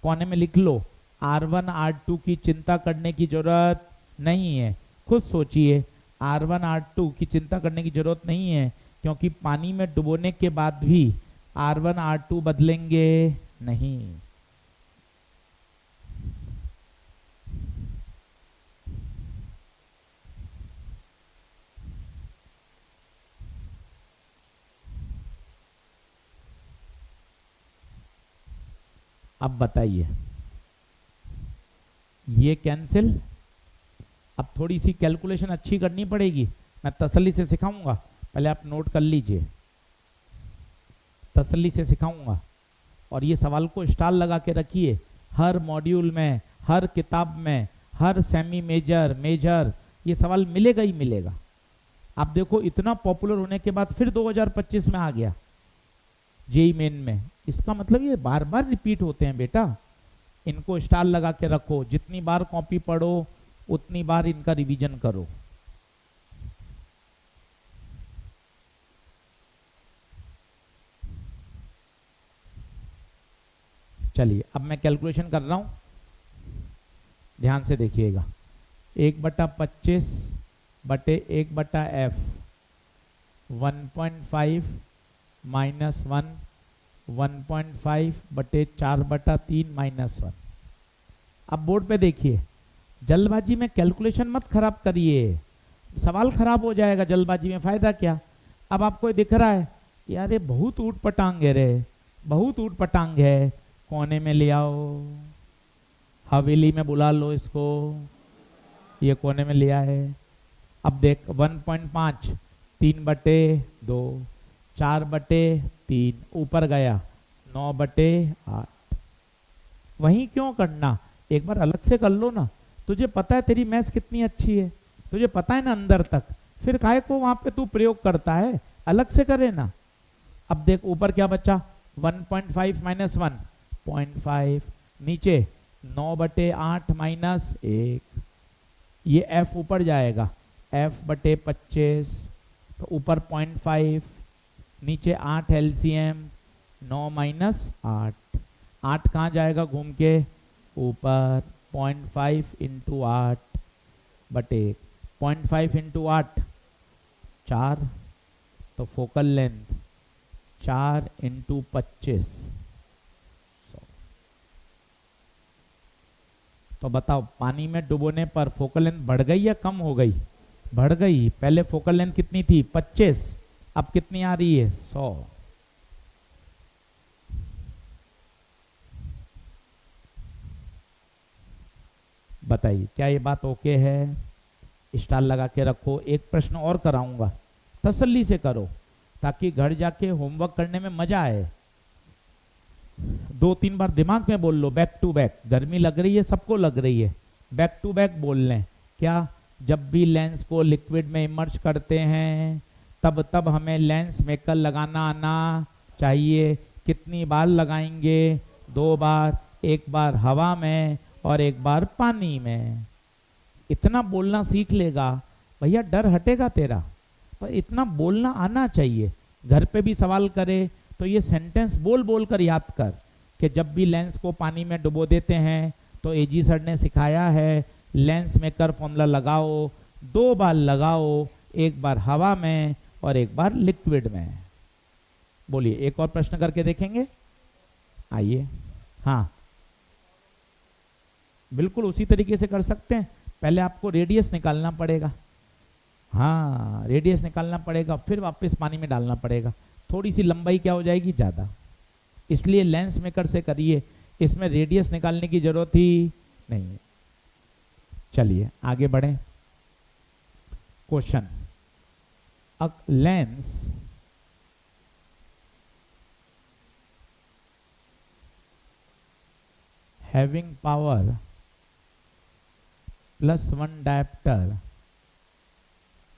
कोने में लिख लो, R1 R2 की चिंता करने की जरूरत नहीं है। खुद सोचिए, R1 R2 की चिंता करने की जरूरत नहीं है, क्योंकि पानी में डुबोने के बाद भी R1 R2 बदलेंगे नहीं। अब बताइए, ये कैंसिल। अब थोड़ी सी कैलकुलेशन अच्छी करनी पड़ेगी, मैं तसल्ली से सिखाऊंगा, पहले आप नोट कर लीजिए, तसल्ली से सिखाऊंगा। और ये सवाल को स्टार लगा के रखिए, हर मॉड्यूल में, हर किताब में, हर सेमी मेजर ये सवाल मिलेगा ही मिलेगा। आप देखो इतना पॉपुलर होने के बाद फिर 2025 में आ गया जेईई मेन में, इसका मतलब ये बार बार रिपीट होते हैं बेटा। इनको स्टार लगा के रखो, जितनी बार कॉपी पढ़ो उतनी बार इनका रिवीजन करो। चलिए अब मैं कैलकुलेशन कर रहा हूं, ध्यान से देखिएगा। 1/25 बटे 1/f, 1.5 माइनस 1, 1.5 बटे 4/3 माइनस 1। अब बोर्ड पे देखिए, जल्दबाजी में कैलकुलेशन मत खराब करिए, सवाल खराब हो जाएगा जल्दबाजी में, फायदा क्या। अब आपको दिख रहा है यार ये बहुत ऊट पटांग है रे, बहुत ऊट पटांग है, कोने में ले आओ, हवेली में बुला लो इसको, ये कोने में लिया है। अब देख 1.5, 3/2, 4/3, ऊपर गया 9/8। वहीं क्यों करना, एक बार अलग से कर लो ना, तुझे पता है तेरी मैथ्स कितनी अच्छी है, तुझे पता है ना अंदर तक, फिर काहे को वहां पे तू प्रयोग करता है, अलग से करे ना। अब देख ऊपर क्या बचा, 1.5 माइनस 1, 0.5, नीचे 9/8 माइनस 1, ये f ऊपर जाएगा, f/25, तो ऊपर 0.5, नीचे 8 एलसीएम, 9 माइनस 8, 8 कहाँ जाएगा घूम के ऊपर, 0.5 इंटू 8 बटे 0.5 इंटू 8 4, तो फोकल लेंथ 4 इंटू 25। तो बताओ पानी में डुबोने पर फोकल लेंथ बढ़ गई या कम हो गई, बढ़ गई। पहले फोकल लेंथ कितनी थी 25, अब कितनी आ रही है 100। बताइए क्या ये बात ओके है, स्टार लगा के रखो। एक प्रश्न और कराऊंगा, तसल्ली से करो ताकि घर जाके होमवर्क करने में मजा आए। 2-3 बार दिमाग में बोल लो बैक टू बैक, गर्मी लग रही है सबको लग रही है, बैक टू बैक बोल लें। क्या, जब भी लेंस को लिक्विड में इमर्ज करते हैं तब तब हमें लेंस मेकर लगाना आना चाहिए। कितनी बार लगाएंगे, 2 बार, एक बार हवा में और एक बार पानी में। इतना बोलना सीख लेगा भैया, डर हटेगा तेरा, पर इतना बोलना आना चाहिए। घर पे भी सवाल करे तो ये सेंटेंस बोल बोल कर याद कर कि जब भी लेंस को पानी में डुबो देते हैं तो एजी सर ने सिखाया है लेंस मेकर फॉर्मूला लगाओ, 2 बार लगाओ, एक बार हवा में और एक बार लिक्विड में। बोलिए एक और प्रश्न करके देखेंगे, आइए। हाँ बिल्कुल उसी तरीके से कर सकते हैं, पहले आपको रेडियस निकालना पड़ेगा, हाँ रेडियस निकालना पड़ेगा, फिर वापस पानी में डालना पड़ेगा, थोड़ी सी लंबाई क्या हो जाएगी ज़्यादा, इसलिए लेंस मेकर से करिए, इसमें रेडियस निकालने की जरूरत ही नहीं है। चलिए आगे बढ़ें। Question, a lens having power +1 diopter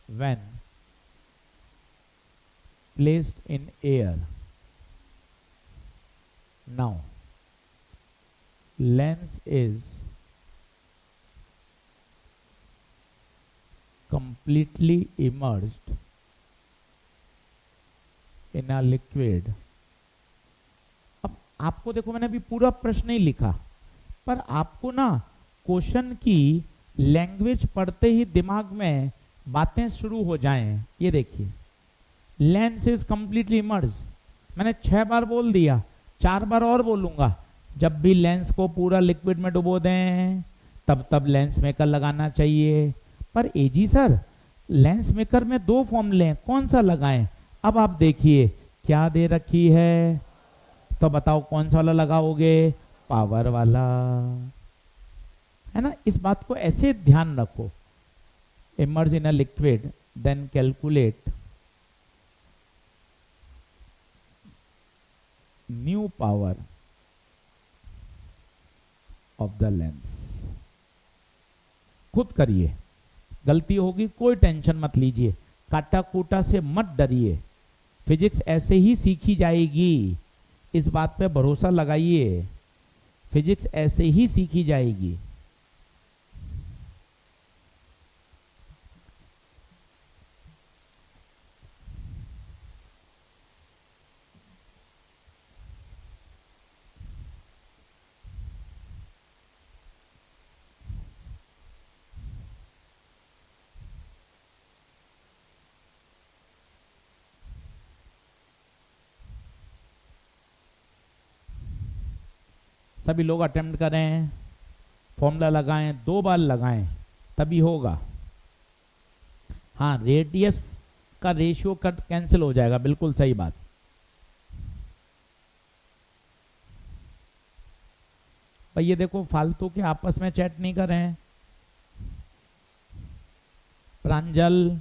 when placed in air. Now lens is completely immersed in a liquid. अब आपको देखो मैंने अभी पूरा प्रश्न नहीं लिखा, पर आपको ना क्वेश्चन की लैंग्वेज पढ़ते ही दिमाग में बातें शुरू हो जाएं। ये देखिए, लेंस इज कंप्लीटली इमर्ज, मैंने 6 बार बोल दिया, 4 बार और बोलूंगा। जब भी लेंस को पूरा लिक्विड में डुबो दें तब तब लेंस मेकर लगाना चाहिए। पर एजी सर लेंस मेकर में 2 फॉर्मूले हैं, कौन सा लगाएं। अब आप देखिए क्या दे रखी है, तो बताओ कौन सा वाला लगाओगे, पावर वाला, है ना। इस बात को ऐसे ध्यान रखो, immerse in a liquid then calculate new power of the lens. खुद करिए, गलती होगी कोई टेंशन मत लीजिए, काटा कूटा से मत डरिए, फिजिक्स ऐसे ही सीखी जाएगी, इस बात पे भरोसा लगाइए, फिजिक्स ऐसे ही सीखी जाएगी। सभी लोग अटेम्प्ट करें, फॉर्मूला लगाएं, 2 बार लगाएं तभी होगा। हाँ, रेडियस का रेशियो कट कैंसिल हो जाएगा, बिल्कुल सही बात। भाई ये देखो फालतू के आपस में चैट नहीं कर रहे हैं। प्रांजल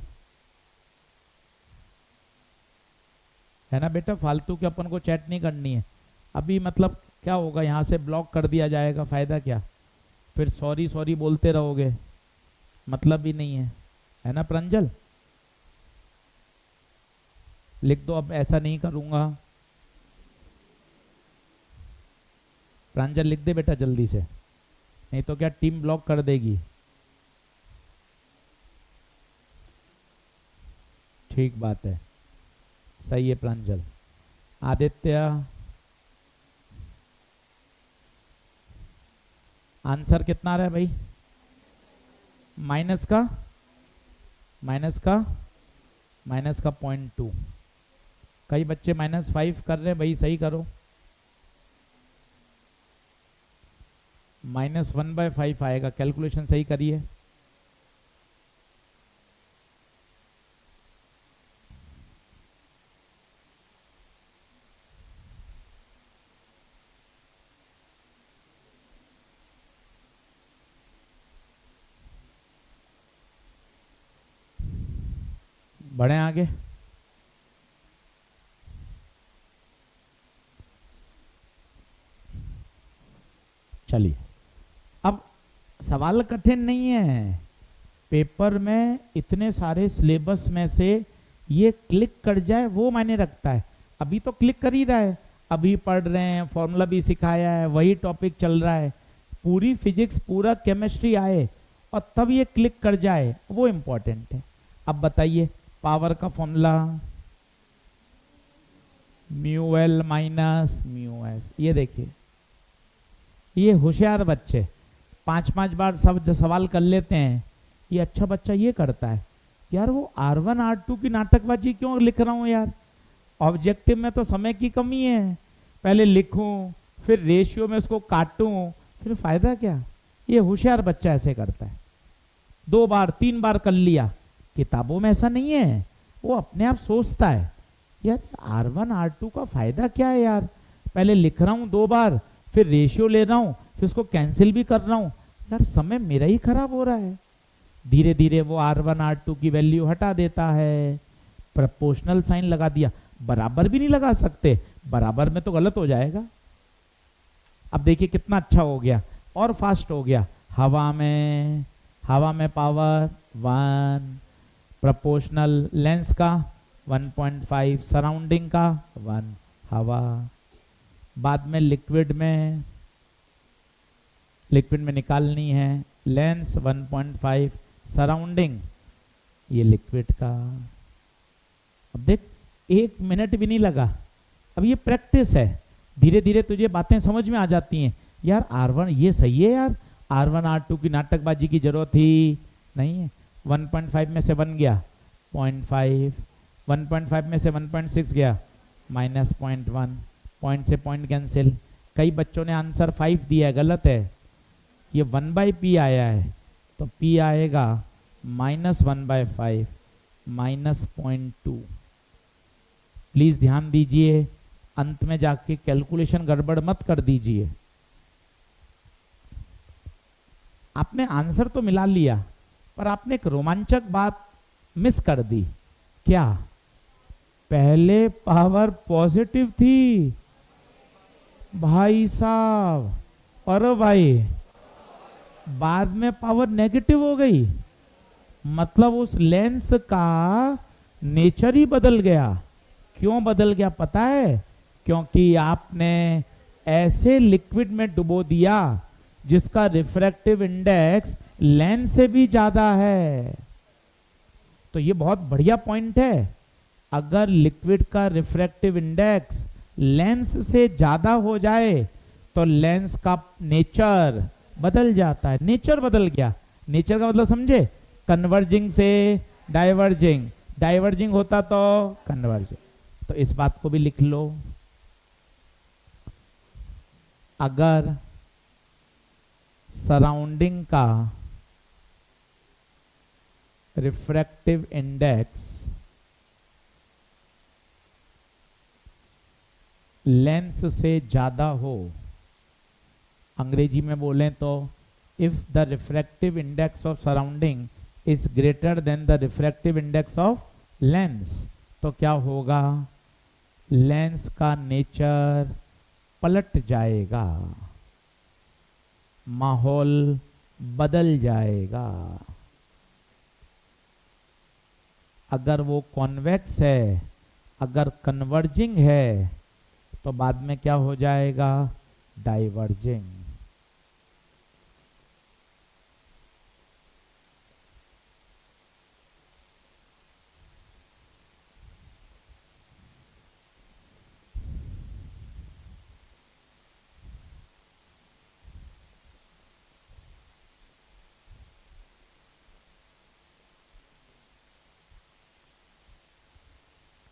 है ना बेटा, फालतू के अपन को चैट नहीं करनी है। अभी मतलब क्या होगा, यहाँ से ब्लॉक कर दिया जाएगा, फायदा क्या, फिर सॉरी सॉरी बोलते रहोगे, मतलब भी नहीं है ना प्रांजल। लिख दो अब ऐसा नहीं करूंगा। प्रांजल लिख दे बेटा जल्दी से, नहीं तो क्या टीम ब्लॉक कर देगी। ठीक बात है, सही है प्रांजल। आदित्य आंसर कितना आ रहा है भाई? माइनस का 0.2। कई बच्चे -5 कर रहे हैं भाई, सही करो। -1/5 आएगा, कैलकुलेशन सही करिए। बढ़े आगे। चलिए, अब सवाल कठिन नहीं है। पेपर में इतने सारे सिलेबस में से ये क्लिक कर जाए वो मायने रखता है। अभी तो क्लिक कर ही रहा है, अभी पढ़ रहे हैं, फॉर्मूला भी सिखाया है, वही टॉपिक चल रहा है, पूरी फिजिक्स पूरा केमिस्ट्री आए और तब ये क्लिक कर जाए, वो इम्पोर्टेंट है। अब बताइए पावर का फॉर्मूला μL माइनस μS। ये देखिए, ये होशियार बच्चे 5-5 बार सब सवाल कर लेते हैं। ये अच्छा बच्चा ये करता है, यार वो R1 R2 की नाटकबाजी क्यों लिख रहा हूँ यार, ऑब्जेक्टिव में तो समय की कमी है, पहले लिखूं फिर रेशियो में उसको काटूं, फिर फायदा क्या। ये होशियार बच्चा ऐसे करता है। 2 बार 3 बार कर लिया, किताबों में ऐसा नहीं है, वो अपने आप सोचता है यार R1 R2 का फायदा क्या है यार, पहले लिख रहा हूँ 2 बार, फिर रेशियो ले रहा हूँ, फिर उसको कैंसिल भी कर रहा हूँ, यार समय मेरा ही खराब हो रहा है। धीरे धीरे वो R1 R2 की वैल्यू हटा देता है, प्रोपोर्शनल साइन लगा दिया। बराबर भी नहीं लगा सकते, बराबर में तो गलत हो जाएगा। अब देखिए कितना अच्छा हो गया और फास्ट हो गया। हवा में पावर 1, प्रोपोर्शनल लेंस का 1.5, सराउंडिंग का 1 हवा। बाद में लिक्विड में निकालनी है लेंस 1.5, सराउंडिंग ये लिक्विड का। अब देख 1 मिनट भी नहीं लगा। अब ये प्रैक्टिस है, धीरे धीरे तुझे बातें समझ में आ जाती हैं। यार R1 ये सही है यार, R1 R2 की नाटकबाजी की जरूरत ही नहीं है। 1.5 में से 1 गया 0.5, 1.5 में से 1.6 गया -0.1, पॉइंट से पॉइंट कैंसिल। कई बच्चों ने आंसर 5 दिया है, गलत है, ये 1/p आया है, तो p आएगा -1/5 -0.2। प्लीज ध्यान दीजिए, अंत में जाके कैलकुलेशन गड़बड़ मत कर दीजिए। आपने आंसर तो मिला लिया, पर आपने एक रोमांचक बात मिस कर दी। क्या? पहले पावर पॉजिटिव थी भाई साहब, और भाई बाद में पावर नेगेटिव हो गई। मतलब उस लेंस का नेचर ही बदल गया। क्यों बदल गया पता है? क्योंकि आपने ऐसे लिक्विड में डुबो दिया जिसका रिफ्रैक्टिव इंडेक्स लेंस से भी ज्यादा है। तो ये बहुत बढ़िया पॉइंट है। अगर लिक्विड का रिफ्रैक्टिव इंडेक्स लेंस से ज्यादा हो जाए तो लेंस का नेचर बदल जाता है। नेचर बदल गया। नेचर का मतलब समझे? कन्वर्जिंग से डाइवर्जिंग, डाइवर्जिंग होता तो कन्वर्जिंग। तो इस बात को भी लिख लो। अगर सराउंडिंग का रिफ्रैक्टिव इंडेक्स लेंस से ज्यादा हो, अंग्रेजी में बोलें तो if the refractive index of surrounding is greater than the refractive index of lens, तो क्या होगा, लेंस का नेचर पलट जाएगा, माहौल बदल जाएगा। अगर वो कॉन्वेक्स है, अगर कन्वर्जिंग है, तो बाद में क्या हो जाएगा, डाइवर्जिंग।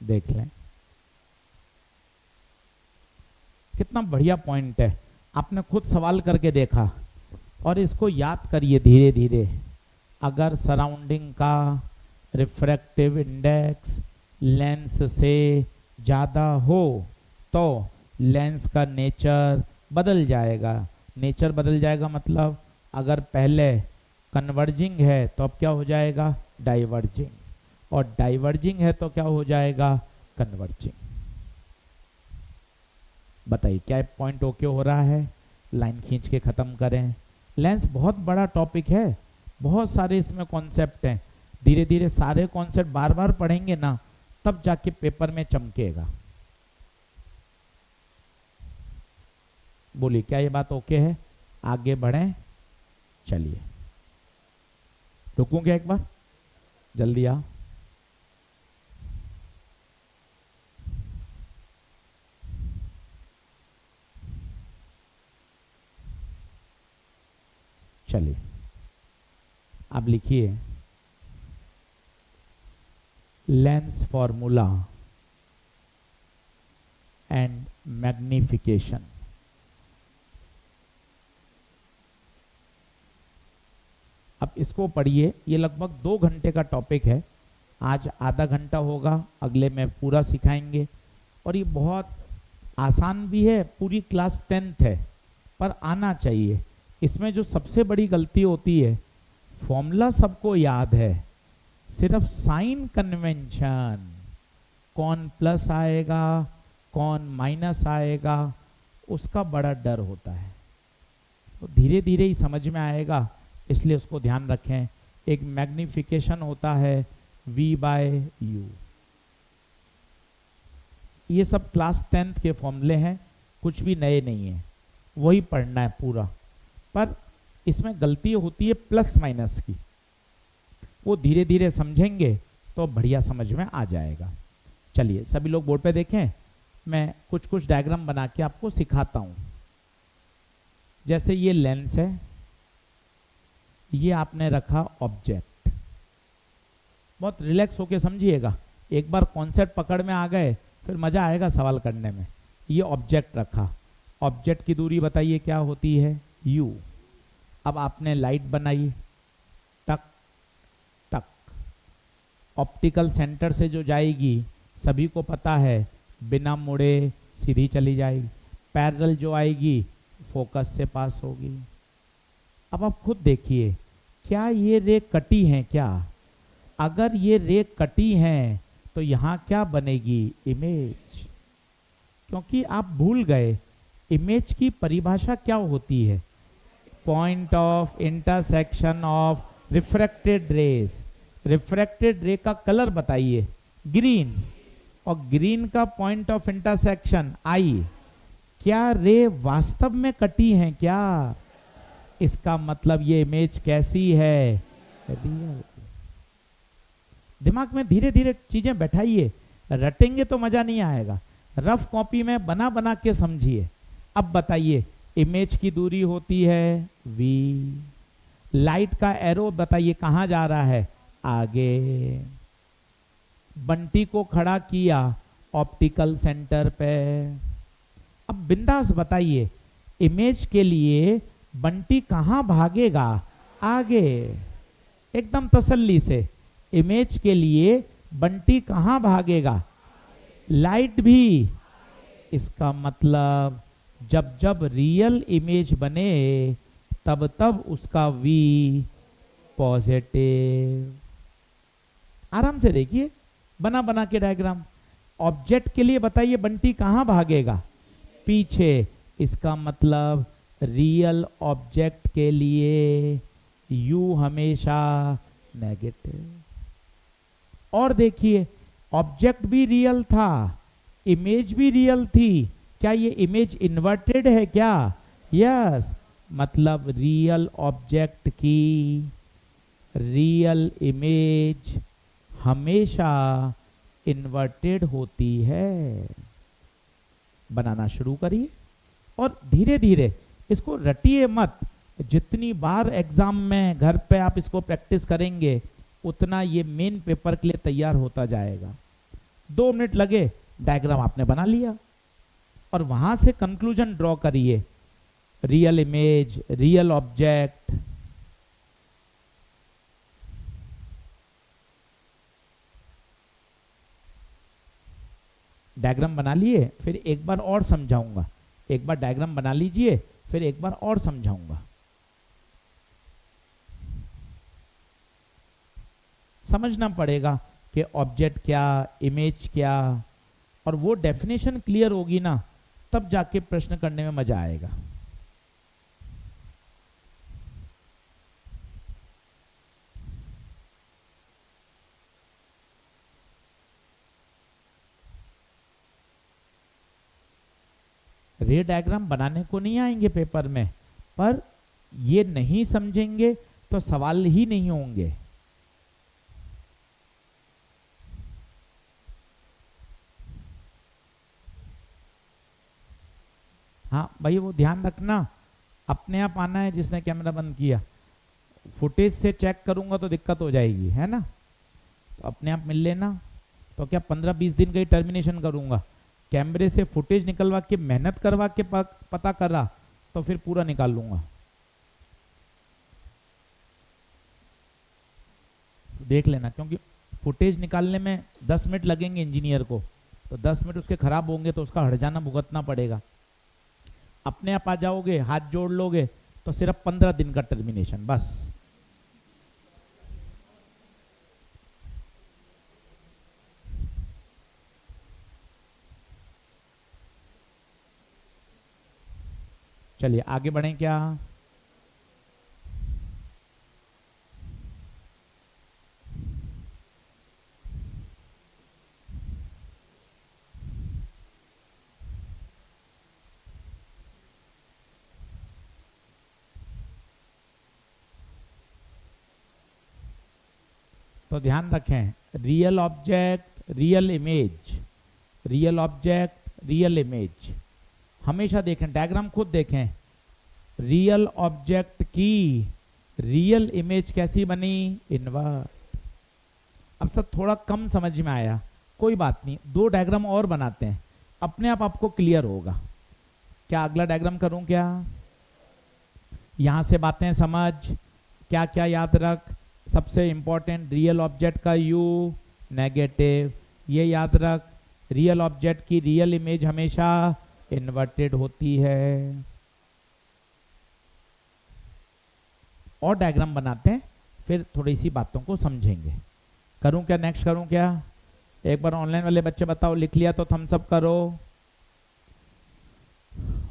देख लें कितना बढ़िया पॉइंट है, आपने खुद सवाल करके देखा और इसको याद करिए धीरे धीरे। अगर सराउंडिंग का रिफ्रैक्टिव इंडेक्स लेंस से ज़्यादा हो तो लेंस का नेचर बदल जाएगा। नेचर बदल जाएगा मतलब अगर पहले कन्वर्जिंग है तो अब क्या हो जाएगा, डाइवर्जिंग, और डाइवर्जिंग है तो क्या हो जाएगा, कन्वर्जिंग। बताइए क्या पॉइंट ओके हो रहा है, लाइन खींच के खत्म करें। लेंस बहुत बड़ा टॉपिक है, बहुत सारे इसमें कॉन्सेप्ट हैं, धीरे धीरे सारे कॉन्सेप्ट बार बार पढ़ेंगे ना तब जाके पेपर में चमकेगा। बोलिए क्या ये बात ओके है, आगे बढ़ें, चलिए रुकूंगे एक बार, जल्दी आओ। चलिए अब लिखिए लेंस फॉर्मूला एंड मैग्निफिकेशन। अब इसको पढ़िए, ये लगभग 2 घंटे का टॉपिक है, आज आधा घंटा होगा, अगले में पूरा सिखाएंगे। और ये बहुत आसान भी है, पूरी क्लास 10th है पर आना चाहिए। इसमें जो सबसे बड़ी गलती होती है, फॉर्मूला सबको याद है, सिर्फ साइन कन्वेंशन, कौन प्लस आएगा कौन माइनस आएगा, उसका बड़ा डर होता है। तो धीरे धीरे ही समझ में आएगा, इसलिए उसको ध्यान रखें। एक मैग्निफिकेशन होता है V/U, ये सब क्लास 10th के फॉर्मूले हैं, कुछ भी नए नहीं है, वही पढ़ना है पूरा। पर इसमें गलती होती है प्लस माइनस की, वो धीरे धीरे समझेंगे तो बढ़िया समझ में आ जाएगा। चलिए सभी लोग बोर्ड पे देखें, मैं कुछ कुछ डायग्राम बना के आपको सिखाता हूँ। जैसे ये लेंस है, ये आपने रखा ऑब्जेक्ट, बहुत रिलैक्स होके समझिएगा, एक बार कॉन्सेप्ट पकड़ में आ गए फिर मजा आएगा सवाल करने में। ये ऑब्जेक्ट रखा, ऑब्जेक्ट की दूरी बताइए क्या होती है, U। अब आपने लाइट बनाई, टक टक, ऑप्टिकल सेंटर से जो जाएगी सभी को पता है बिना मुड़े सीधी चली जाएगी, पैरेलल जो आएगी फोकस से पास होगी। अब आप खुद देखिए, क्या ये रे कटी हैं क्या, अगर ये रे कटी हैं तो यहाँ क्या बनेगी, इमेज। क्योंकि आप भूल गए इमेज की परिभाषा क्या होती है, point of intersection of refracted rays. Refracted ray का कलर बताइए, ग्रीन, और ग्रीन का पॉइंट ऑफ इंटरसेक्शन I। क्या रे वास्तव में कटी हैं क्या, इसका मतलब ये इमेज कैसी है, रियल। दिमाग में धीरे धीरे चीजें बैठाइए, रटेंगे तो मजा नहीं आएगा, रफ कॉपी में बना बना के समझिए। अब बताइए इमेज की दूरी होती है V, लाइट का एरो बताइए कहाँ जा रहा है, आगे। बंटी को खड़ा किया ऑप्टिकल सेंटर पे। अब बिंदास बताइए इमेज के लिए बंटी कहाँ भागेगा? आगे। एकदम तसल्ली से, इमेज के लिए बंटी कहाँ भागेगा? लाइट भी। इसका मतलब जब जब रियल इमेज बने तब तब उसका वी पॉजिटिव। आराम से देखिए, बना बना के डायग्राम। ऑब्जेक्ट के लिए बताइए बंटी कहाँ भागेगा? पीछे। इसका मतलब रियल ऑब्जेक्ट के लिए यू हमेशा नेगेटिव। और देखिए, ऑब्जेक्ट भी रियल था, इमेज भी रियल थी। क्या ये इमेज इन्वर्टेड है क्या? यस। मतलब रियल ऑब्जेक्ट की रियल इमेज हमेशा इन्वर्टेड होती है। बनाना शुरू करिए और धीरे धीरे इसको रटिए मत। जितनी बार एग्जाम में घर पे आप इसको प्रैक्टिस करेंगे उतना ये मेन पेपर के लिए तैयार होता जाएगा। 2 मिनट लगे, डायग्राम आपने बना लिया और वहां से कंक्लूजन ड्रॉ करिए। Real image, real object. Diagram बना लिए, फिर एक बार और समझाऊंगा। एक बार डायग्राम बना लीजिए, फिर एक बार और समझाऊंगा। समझना पड़ेगा कि ऑब्जेक्ट क्या, इमेज क्या, और वो डेफिनेशन क्लियर होगी ना, तब जाके प्रश्न करने में मजा आएगा। रे डायग्राम बनाने को नहीं आएंगे पेपर में, पर ये नहीं समझेंगे तो सवाल ही नहीं होंगे। हाँ भाई, वो ध्यान रखना, अपने आप आना है जिसने कैमरा बंद किया। फुटेज से चेक करूंगा तो दिक्कत हो जाएगी, है ना? तो अपने आप मिल लेना। तो क्या 15-20 दिन का ही टर्मिनेशन करूंगा? कैमरे से फुटेज निकलवा के मेहनत करवा के पता करा तो फिर पूरा निकाल लूंगा। देख लेना, क्योंकि फुटेज निकालने में 10 मिनट लगेंगे इंजीनियर को, तो 10 मिनट उसके खराब होंगे तो उसका हट जाना भुगतना पड़ेगा। अपने आप आ जाओगे, हाथ जोड़ लोगे तो सिर्फ 15 दिन का टर्मिनेशन बस। चलिए आगे बढ़ें क्या? तो ध्यान रखें, real object, real image, real object, real image. हमेशा देखें, डायग्राम खुद देखें। रियल ऑब्जेक्ट की रियल इमेज कैसी बनी? इन्वर्ट। अब सब थोड़ा कम समझ में आया, कोई बात नहीं, 2 डायग्राम और बनाते हैं, अपने आप आपको क्लियर होगा। क्या अगला डायग्राम करूं क्या? यहां से बातें समझ, क्या क्या याद रख। सबसे इंपॉर्टेंट, रियल ऑब्जेक्ट का यू नेगेटिव, ये याद रख। रियल ऑब्जेक्ट की रियल इमेज हमेशा इन्वर्टेड होती है। और डायग्राम बनाते हैं, फिर थोड़ी सी बातों को समझेंगे। करूं क्या? नेक्स्ट करूं क्या? एक बार ऑनलाइन वाले बच्चे बताओ, लिख लिया तो थम्स अप करो।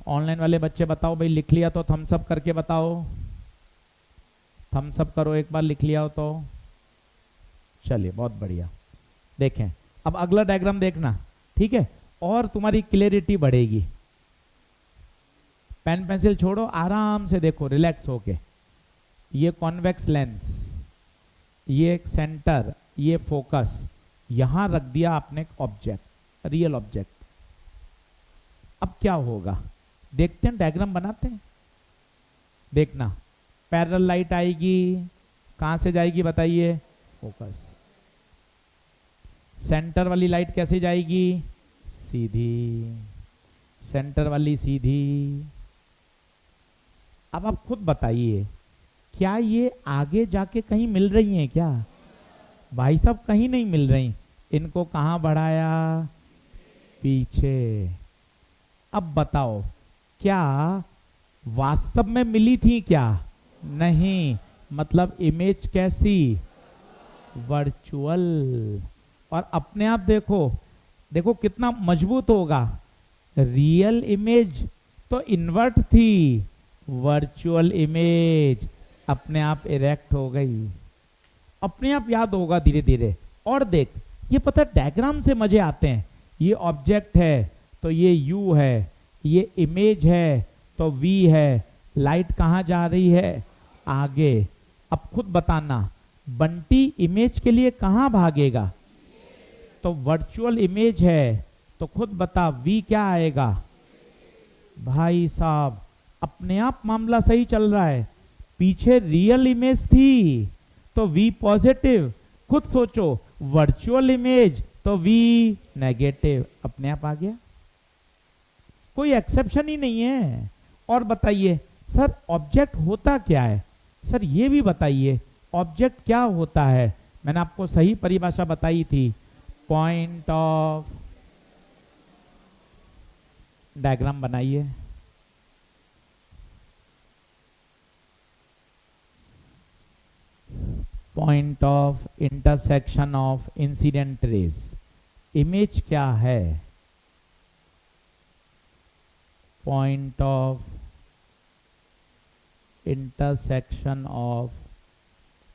ऑनलाइन वाले बच्चे बताओ भाई, लिख लिया तो थम्स अप करके बताओ। थम्स अप करो एक बार लिख लिया हो तो। चलिए बहुत बढ़िया। देखें, अब अगला डायग्राम देखना, ठीक है? और तुम्हारी क्लियरिटी बढ़ेगी। पेन पेंसिल छोड़ो, आराम से देखो, रिलैक्स होके। ये कॉन्वेक्स लेंस, ये सेंटर, ये फोकस, यहां रख दिया आपने ऑब्जेक्ट, रियल ऑब्जेक्ट। अब क्या होगा देखते हैं, डायग्राम बनाते हैं। देखना, पैरेलल लाइट आएगी, कहां से जाएगी बताइए? फोकस। सेंटर वाली लाइट कैसे जाएगी? सीधी। सेंटर वाली सीधी। अब आप खुद बताइए, क्या ये आगे जाके कहीं मिल रही हैं क्या? भाई साहब कहीं नहीं मिल रही, इनको कहाँ बढ़ाया? पीछे। अब बताओ, क्या वास्तव में मिली थी क्या? नहीं। मतलब इमेज कैसी? वर्चुअल। और अपने आप देखो, देखो कितना मजबूत होगा। रियल इमेज तो इन्वर्ट थी, वर्चुअल इमेज अपने आप इरेक्ट हो गई। अपने आप याद होगा धीरे धीरे। और देख, ये पता डायग्राम से मजे आते हैं। ये ऑब्जेक्ट है तो ये यू है, ये इमेज है तो वी है, लाइट कहाँ जा रही है? आगे। अब खुद बताना, बंटी इमेज के लिए कहाँ भागेगा? तो वर्चुअल इमेज है तो खुद बता वी क्या आएगा? भाई साहब अपने आप मामला सही चल रहा है। पीछे रियल इमेज थी तो वी पॉजिटिव, खुद सोचो वर्चुअल इमेज तो वी नेगेटिव, अपने आप आ गया। कोई एक्सेप्शन ही नहीं है। और बताइए सर ऑब्जेक्ट होता क्या है? सर ये भी बताइए ऑब्जेक्ट क्या होता है? मैंने आपको सही परिभाषा बताई थी, पॉइंट ऑफ। डायग्राम बनाइए। Point of intersection of incident rays. Image क्या है? Point of intersection of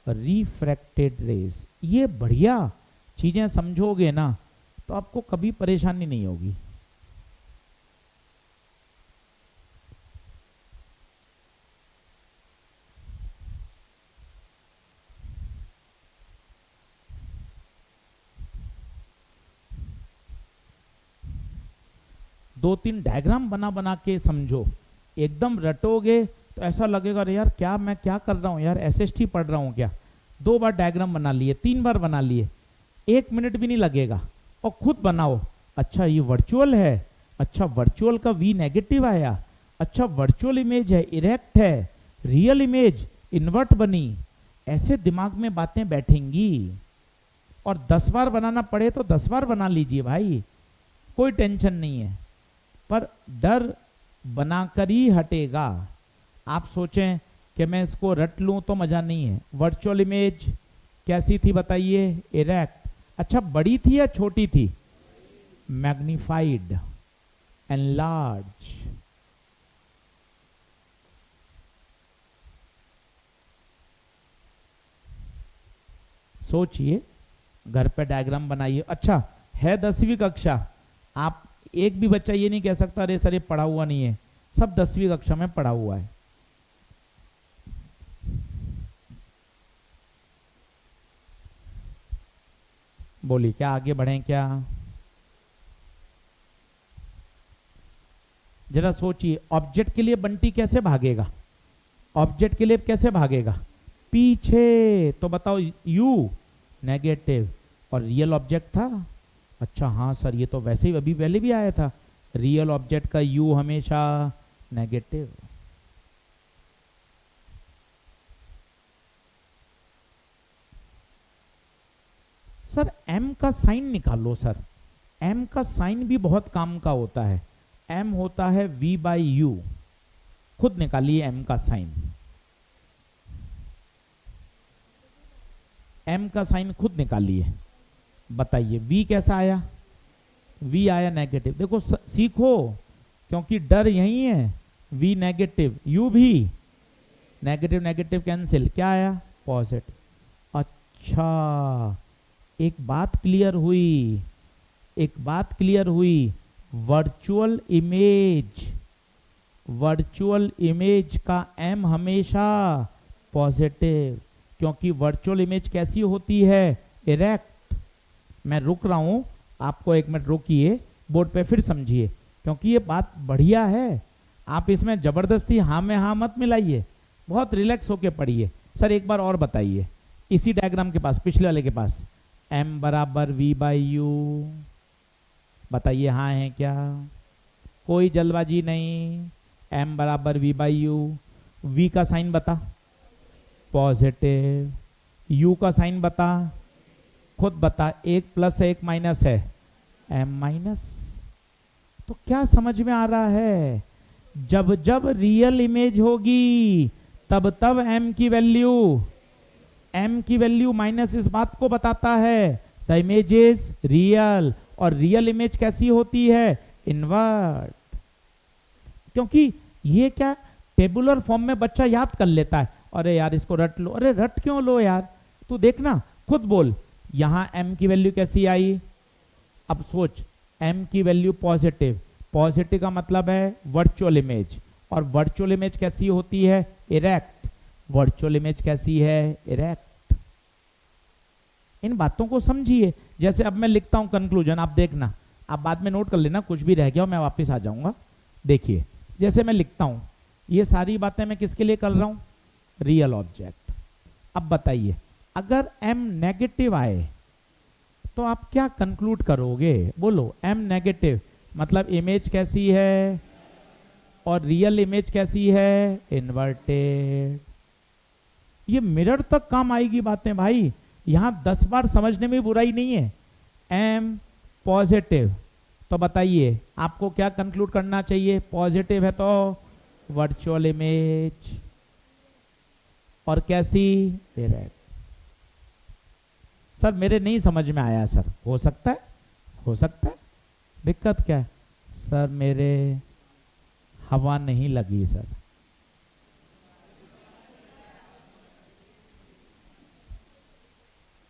refracted rays. ये बढ़िया चीजें समझोगे ना तो आपको कभी परेशानी नहीं होगी। दो तीन डायग्राम बना बना के समझो, एकदम रटोगे तो ऐसा लगेगा अरे यार क्या मैं क्या कर रहा हूँ यार, एसएसटी पढ़ रहा हूँ क्या। 2 बार डायग्राम बना लिए, 3 बार बना लिए, 1 मिनट भी नहीं लगेगा। और खुद बनाओ, अच्छा ये वर्चुअल है, अच्छा वर्चुअल का वी नेगेटिव आया, अच्छा वर्चुअल इमेज है इरेक्ट है, रियल इमेज इन्वर्ट बनी। ऐसे दिमाग में बातें बैठेंगी। और 10 बार बनाना पड़े तो 10 बार बना लीजिए भाई, कोई टेंशन नहीं है। पर डर बनाकर ही हटेगा। आप सोचें कि मैं इसको रट लूं तो मजा नहीं है। वर्चुअल इमेज कैसी थी बताइए? इरेक्ट। अच्छा बड़ी थी या छोटी थी? Magnified, enlarge. सोचिए, घर पे डायग्राम बनाइए। अच्छा है 10वीं कक्षा, आप एक भी बच्चा ये नहीं कह सकता अरे सर ये पढ़ा हुआ नहीं है, सब 10वीं कक्षा में पढ़ा हुआ है। बोलिए क्या आगे बढ़ें क्या? जरा सोचिए, ऑब्जेक्ट के लिए बंटी कैसे भागेगा? ऑब्जेक्ट के लिए कैसे भागेगा? पीछे। तो बताओ यू नेगेटिव और रियल ऑब्जेक्ट था। अच्छा हाँ सर ये तो वैसे ही अभी पहले भी आया था, रियल ऑब्जेक्ट का यू हमेशा नेगेटिव। सर एम का साइन निकालो। सर एम का साइन भी बहुत काम का होता है। एम होता है वी बाई यू, खुद निकालिए एम का साइन। एम का साइन खुद निकालिए, बताइए वी कैसा आया? वी आया नेगेटिव। देखो सीखो, क्योंकि डर यही है। वी नेगेटिव, यू भी नेगेटिव, नेगेटिव कैंसिल, क्या आया? पॉजिटिव। अच्छा एक बात क्लियर हुई, एक बात क्लियर हुई। वर्चुअल इमेज का एम हमेशा पॉजिटिव, क्योंकि वर्चुअल इमेज कैसी होती है? इरेक्ट। मैं रुक रहा हूं, आपको 1 मिनट रोकिए, बोर्ड पे फिर समझिए, क्योंकि ये बात बढ़िया है। आप इसमें जबरदस्ती हाँ में हाँ मत मिलाइए, बहुत रिलैक्स होके पढ़िए। सर एक बार और बताइए, इसी डायग्राम के पास, पिछले वाले के पास, एम बराबर वी बाई यू, बताइए हाँ है क्या? कोई जल्दबाजी नहीं। एम बराबर वी बाई यू, वी का साइन बता, पॉजिटिव, यू का साइन बता, खुद बता, एक प्लस है एक माइनस है, एम माइनस। तो क्या समझ में आ रहा है, जब जब रियल इमेज होगी तब तब एम की वैल्यू माइनस इस बात को बताता है द इमेज इज रियल। और रियल इमेज कैसी होती है, इन्वर्ट। क्योंकि ये क्या टेबुलर फॉर्म में बच्चा याद कर लेता है, अरे यार इसको रट लो, अरे रट क्यों लो यार, तू देखना खुद बोल, यहां एम की वैल्यू कैसी आई। अब सोच, एम की वैल्यू पॉजिटिव, पॉजिटिव का मतलब है वर्चुअल इमेज, और वर्चुअल इमेज कैसी होती है, इरेक्ट। वर्चुअल इमेज कैसी है, इरेक्ट। इन बातों को समझिए। जैसे अब मैं लिखता हूं कंक्लूजन, आप देखना, आप बाद में नोट कर लेना, कुछ भी रह गया हो मैं वापस आ जाऊंगा। देखिए जैसे मैं लिखता हूं, ये सारी बातें मैं किसके लिए कर रहा हूं, रियल ऑब्जेक्ट। अब बताइए अगर एम नेगेटिव आए तो आप क्या कंक्लूड करोगे, बोलो। एम नेगेटिव मतलब इमेज कैसी है, और रियल इमेज कैसी है, इन्वर्टेड। ये मिरर तक काम आएगी बातें भाई, यहां 10 बार समझने में बुराई नहीं है। एम पॉजिटिव, तो बताइए आपको क्या कंक्लूड करना चाहिए, पॉजिटिव है तो वर्चुअल इमेज, और कैसी, डायरेक्ट। सर मेरे नहीं समझ में आया सर, हो सकता है, हो सकता है, दिक्कत क्या है, सर मेरे हवा नहीं लगी सर।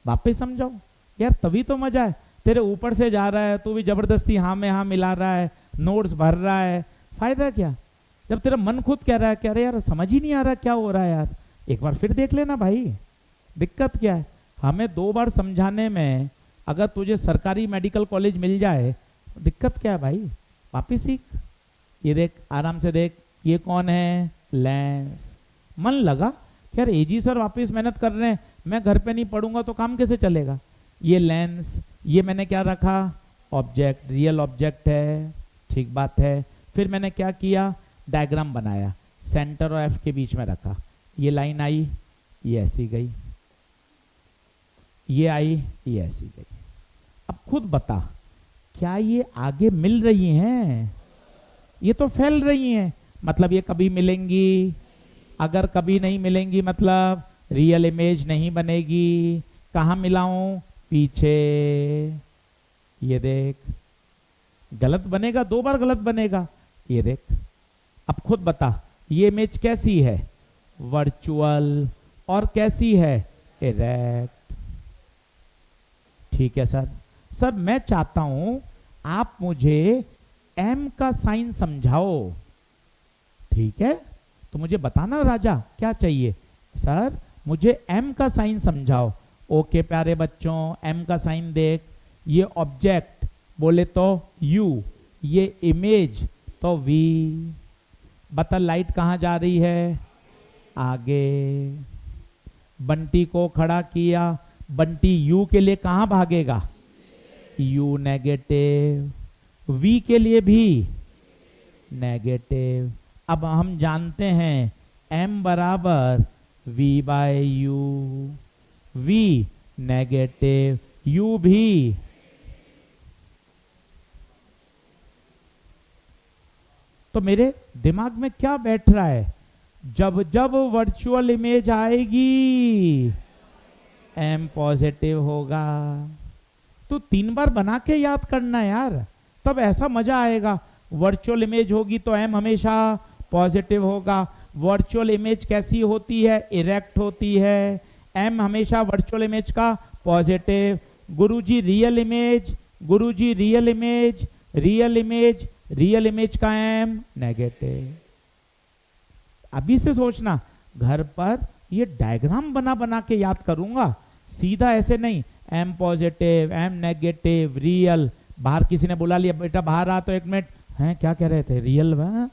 वापस समझाओ यार, तभी तो मजा है। तेरे ऊपर से जा रहा है, तू भी जबरदस्ती हाँ में हाँ मिला रहा है, नोट्स भर रहा है, फायदा क्या, जब तेरा मन खुद कह रहा है कि अरे यार समझ ही नहीं आ रहा क्या हो रहा है यार, एक बार फिर देख लेना भाई, दिक्कत क्या है। हमें 2 बार समझाने में अगर तुझे सरकारी मेडिकल कॉलेज मिल जाए, दिक्कत क्या है भाई, वापिस सीख। ये देख आराम से देख, ये कौन है, लेंस। मन लगा कि यार एजी सर वापिस मेहनत कर रहे हैं, मैं घर पे नहीं पढ़ूंगा तो काम कैसे चलेगा। ये लेंस, ये मैंने क्या रखा, ऑब्जेक्ट, रियल ऑब्जेक्ट है, ठीक बात है। फिर मैंने क्या किया, डायग्राम बनाया, सेंटर और एफ के बीच में रखा, ये लाइन आई, ये ऐसी गई, ये आई, ये ऐसी गई। अब खुद बता, क्या ये आगे मिल रही हैं, ये तो फैल रही हैं, मतलब ये कभी मिलेंगी, अगर कभी नहीं मिलेंगी मतलब रियल इमेज नहीं बनेगी। कहाँ मिलाऊं, पीछे, ये देख, गलत बनेगा, 2 बार गलत बनेगा, ये देख। अब खुद बता, ये इमेज कैसी है, वर्चुअल, और कैसी है, इरेक्ट। ठीक है सर। सर मैं चाहता हूं आप मुझे एम का साइन समझाओ, ठीक है, तो मुझे बताना राजा क्या चाहिए। सर मुझे एम का साइन समझाओ। ओके प्यारे बच्चों, एम का साइन देख, ये ऑब्जेक्ट बोले तो यू, ये इमेज तो वी। बता लाइट कहाँ जा रही है, आगे। बंटी को खड़ा किया, बंटी यू के लिए कहाँ भागेगा, यू नेगेटिव, वी के लिए भी नेगेटिव। अब हम जानते हैं एम बराबर v by u, v negative, u भी। तो मेरे दिमाग में क्या बैठ रहा है, जब जब वर्चुअल इमेज आएगी एम पॉजिटिव होगा। तो 3 बार बना के याद करना यार, तब ऐसा मजा आएगा। वर्चुअल इमेज होगी तो एम हमेशा पॉजिटिव होगा। वर्चुअल इमेज कैसी होती है, इरेक्ट होती है, एम हमेशा वर्चुअल इमेज का पॉजिटिव। गुरुजी रियल इमेज, गुरुजी real image, real image, real image का एम नेगेटिव। अभी से सोचना, घर पर ये डायग्राम बना बना के याद करूंगा, सीधा ऐसे नहीं, m positive, m negative, real. बाहर किसी ने बुला लिया, बेटा बाहर आ, तो 1 मिनट, हैं क्या कह रहे थे, रियल,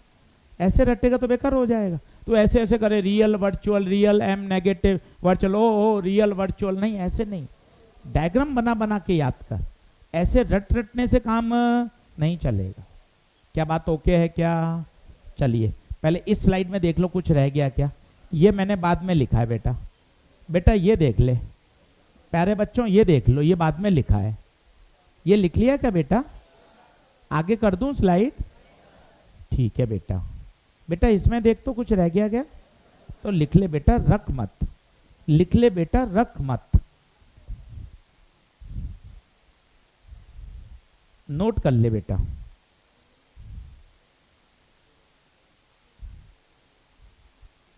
ऐसे रटेगा तो बेकार हो जाएगा। तो ऐसे ऐसे करे, real virtual, real m negative virtual, ओ रियल वर्चुअल, नहीं ऐसे नहीं, डायग्राम बना बना के याद कर। ऐसे रटने से काम नहीं चलेगा। क्या बात ओके है क्या? चलिए पहले इस स्लाइड में देख लो कुछ रह गया क्या। ये मैंने बाद में लिखा है बेटा, बेटा ये देख ले प्यारे बच्चों, ये देख लो, ये बाद में लिखा है। ये लिख लिया क्या बेटा? आगे कर दूं स्लाइड? ठीक है बेटा। बेटा इसमें देख तो कुछ रह गया क्या? तो लिख ले बेटा, रख मत, लिख ले बेटा, रख मत, नोट कर ले बेटा।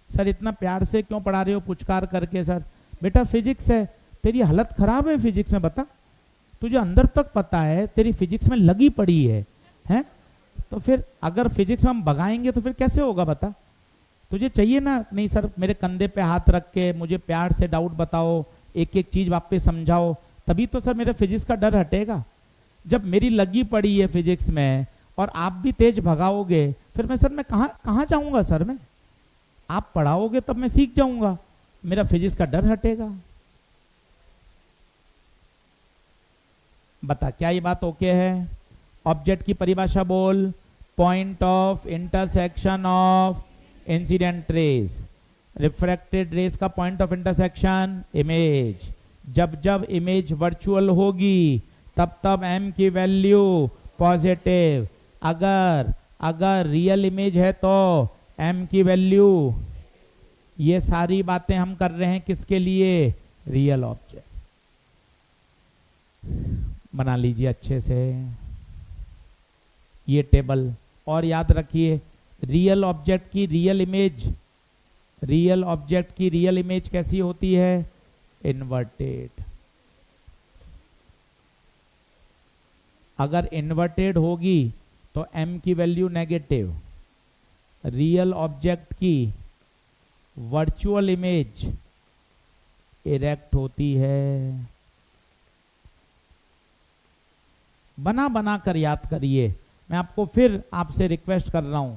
सर इतना प्यार से क्यों पढ़ा रहे हो पुचकार करके? सर बेटा फिजिक्स है, तेरी हालत खराब है फिजिक्स में, बता तुझे अंदर तक पता है तेरी फिजिक्स में लगी पड़ी है, हैं? तो फिर अगर फिजिक्स में हम भगाएंगे तो फिर कैसे होगा बता? तुझे चाहिए ना, नहीं सर मेरे कंधे पे हाथ रख के मुझे प्यार से डाउट बताओ, एक एक चीज वापस समझाओ, तभी तो सर मेरे फिजिक्स का डर हटेगा। जब मेरी लगी पड़ी है फिजिक्स में और आप भी तेज भगाओगे, फिर मैं सर मैं कहाँ जाऊंगा सर? मैं आप पढ़ाओगे तब मैं सीख जाऊंगा, मेरा फिजिक्स का डर हटेगा। बता क्या ये बात ओके है? ऑब्जेक्ट की परिभाषा बोल। Point of intersection of incident rays, refracted rays का पॉइंट ऑफ इंटरसेक्शन इमेज। जब जब इमेज वर्चुअल होगी तब तब m की वैल्यू पॉजिटिव, अगर रियल इमेज है तो m की वैल्यू। ये सारी बातें हम कर रहे हैं किसके लिए? Real object. बना लीजिए अच्छे से ये टेबल, और याद रखिए रियल ऑब्जेक्ट की रियल इमेज, रियल ऑब्जेक्ट की रियल इमेज कैसी होती है? इन्वर्टेड। अगर इन्वर्टेड होगी तो m की वैल्यू नेगेटिव। रियल ऑब्जेक्ट की वर्चुअल इमेज इरेक्ट होती है। बना बना कर याद करिए। मैं आपको फिर आपसे रिक्वेस्ट कर रहा हूं,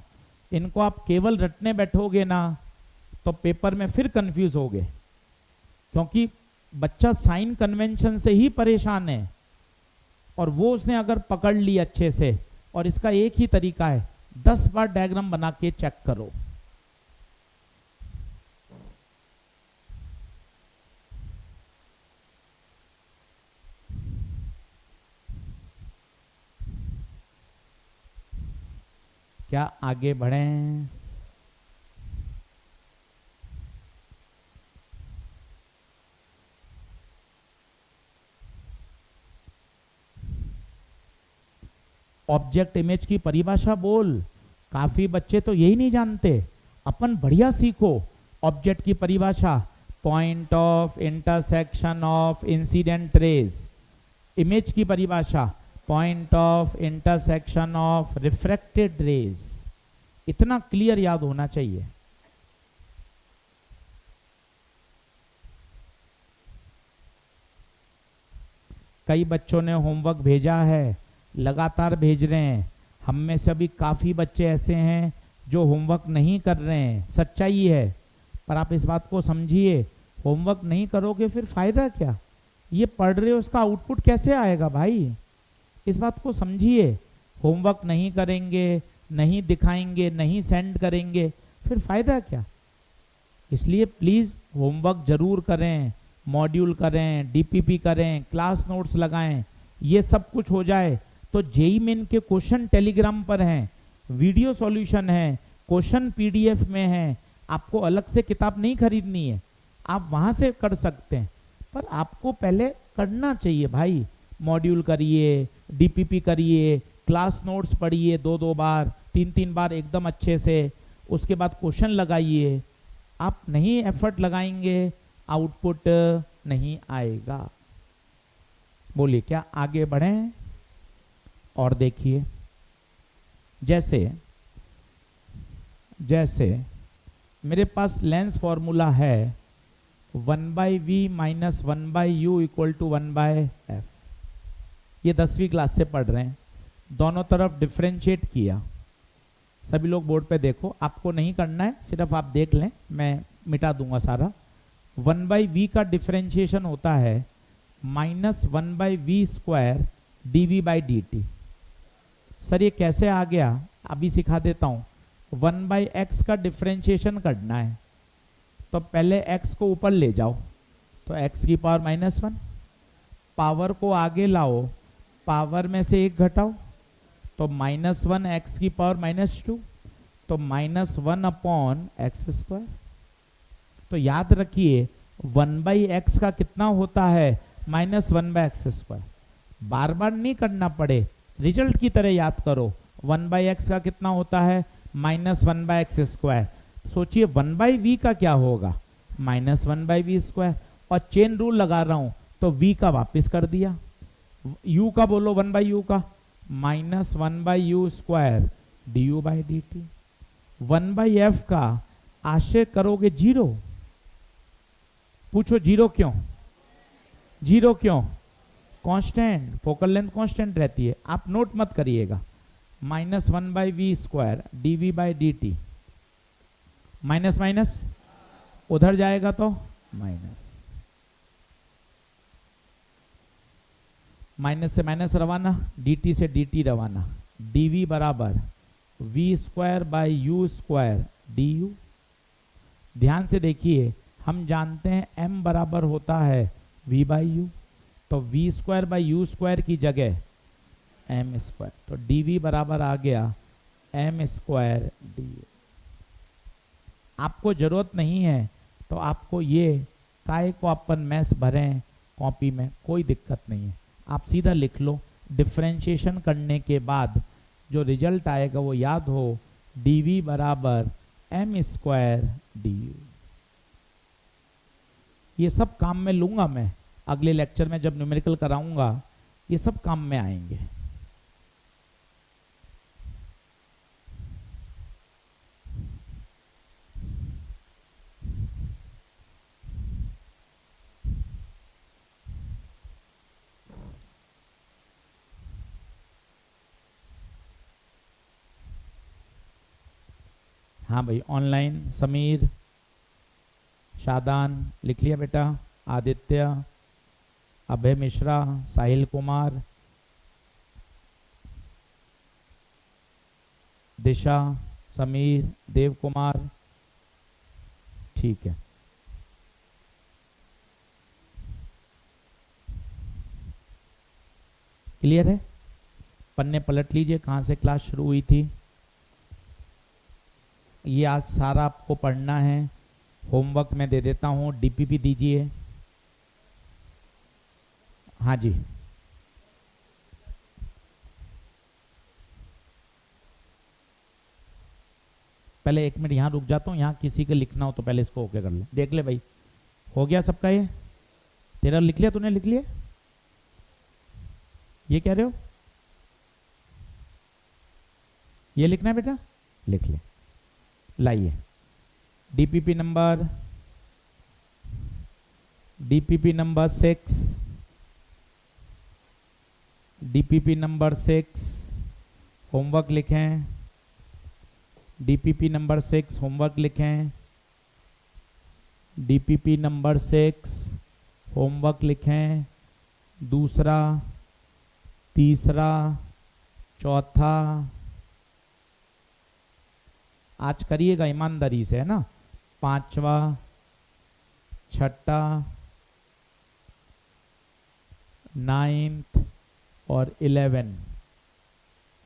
इनको आप केवल रटने बैठोगे ना तो पेपर में फिर कंफ्यूज होगे, क्योंकि बच्चा साइन कन्वेंशन से ही परेशान है, और वो उसने अगर पकड़ ली अच्छे से, और इसका एक ही तरीका है, 10 बार डायग्राम बना के चेक करो। क्या आगे बढ़ें? ऑब्जेक्ट इमेज की परिभाषा बोल। काफी बच्चे तो यही नहीं जानते, अपन बढ़िया सीखो। ऑब्जेक्ट की परिभाषा, point of intersection of incident rays. Image की परिभाषा, point of intersection of refracted rays. इतना क्लियर याद होना चाहिए। कई बच्चों ने होमवर्क भेजा है, लगातार भेज रहे हैं। हम में से भी काफ़ी बच्चे ऐसे हैं जो होमवर्क नहीं कर रहे हैं, सच्चाई है। पर आप इस बात को समझिए, होमवर्क नहीं करोगे फिर फ़ायदा क्या? ये पढ़ रहे हो उसका आउटपुट कैसे आएगा भाई? इस बात को समझिए। होमवर्क नहीं करेंगे, नहीं दिखाएंगे, नहीं सेंड करेंगे, फिर फ़ायदा क्या? इसलिए प्लीज़ होमवर्क ज़रूर करें, मॉड्यूल करें, डीपीपी करें, क्लास नोट्स लगाएं। ये सब कुछ हो जाए तो जेईई मेन के क्वेश्चन टेलीग्राम पर हैं, वीडियो सॉल्यूशन है, क्वेश्चन पीडीएफ में है। आपको अलग से किताब नहीं खरीदनी है, आप वहाँ से कर सकते हैं। पर आपको पहले करना चाहिए भाई। मॉड्यूल करिए, डीपीपी करिए, क्लास नोट्स पढ़िए 2-2 बार, 3-3 बार एकदम अच्छे से। उसके बाद क्वेश्चन लगाइए। आप नहीं एफर्ट लगाएंगे, आउटपुट नहीं आएगा। बोलिए क्या आगे बढ़ें? और देखिए, जैसे मेरे पास लेंस फॉर्मूला है 1/v minus 1/u equal to 1/f। ये 10वीं क्लास से पढ़ रहे हैं। दोनों तरफ डिफ्रेंशिएट किया। सभी लोग बोर्ड पे देखो, आपको नहीं करना है, सिर्फ आप देख लें, मैं मिटा दूंगा सारा। 1/v का डिफ्रेंशिएशन होता है minus 1/v square dv/dt। Sir ये कैसे आ गया? अभी सिखा देता हूँ। 1/x का डिफ्रेंशिएशन करना है, तो पहले x को ऊपर ले जाओ, तो x की पावर -1, पावर को आगे लाओ, पावर में से 1 घटाओ, तो -1 x की पावर -2, तो -1/x²। तो याद रखिए 1/x का कितना होता है, -1/x²। बार बार नहीं करना पड़े, रिजल्ट की तरह याद करो। 1/x का कितना होता है, -1/x²। सोचिए 1/v का क्या होगा, -1/v²। और चेन रूल लगा रहा हूं, तो v का वापस कर दिया, u का बोलो 1/u का, -1/u² du/dt। 1/f का आशय करोगे 0। पूछो 0 क्यों, 0 क्यों? कांस्टेंट, फोकल लेंथ कांस्टेंट रहती है। आप नोट मत करिएगा, -1/v² dv/dt, माइनस माइनस उधर जाएगा तो माइनस, माइनस से माइनस रवाना, dt से dt रवाना, dv बराबर v²/u² du। ध्यान से देखिए, हम जानते हैं m बराबर होता है v/u, तो v²/u² की जगह m², तो dv बराबर आ गया m² du। आपको जरूरत नहीं है तो आपको ये काय को अपन मैथ्स भरें कॉपी में, कोई दिक्कत नहीं है, आप सीधा लिख लो। डिफ्रेंशिएशन करने के बाद जो रिजल्ट आएगा वो याद हो, dv बराबर m² du। ये सब काम में लूंगा मैं अगले लेक्चर में, जब न्यूमेरिकल कराऊंगा ये सब काम में आएंगे। हाँ भाई, ऑनलाइन समीर, शादान लिख लिया बेटा, आदित्य, अभय मिश्रा, साहिल कुमार, दिशा, समीर, देव कुमार, ठीक है। क्लियर है? पन्ने पलट लीजिए, कहाँ से क्लास शुरू हुई थी। ये आज सारा आपको पढ़ना है, होमवर्क में दे देता हूँ, डीपीपी दीजिए। हाँ जी, पहले 1 मिनट यहाँ रुक जाता हूँ, यहाँ किसी का लिखना हो तो पहले इसको ओके कर ले। देख ले भाई, हो गया सबका? ये तेरा लिख लिया, तूने लिख लिया? ये कह रहे हो ये लिखना है बेटा, लिख ले। लाइए DPP number 6, DPP number 6 homework लिखें, डीपीपी नंबर 6 होमवर्क लिखें, डीपीपी नंबर 6 होमवर्क लिखें। दूसरा, तीसरा, चौथा आज करिएगा ईमानदारी से, है ना। 5वां, 6ठा, 9th और 11।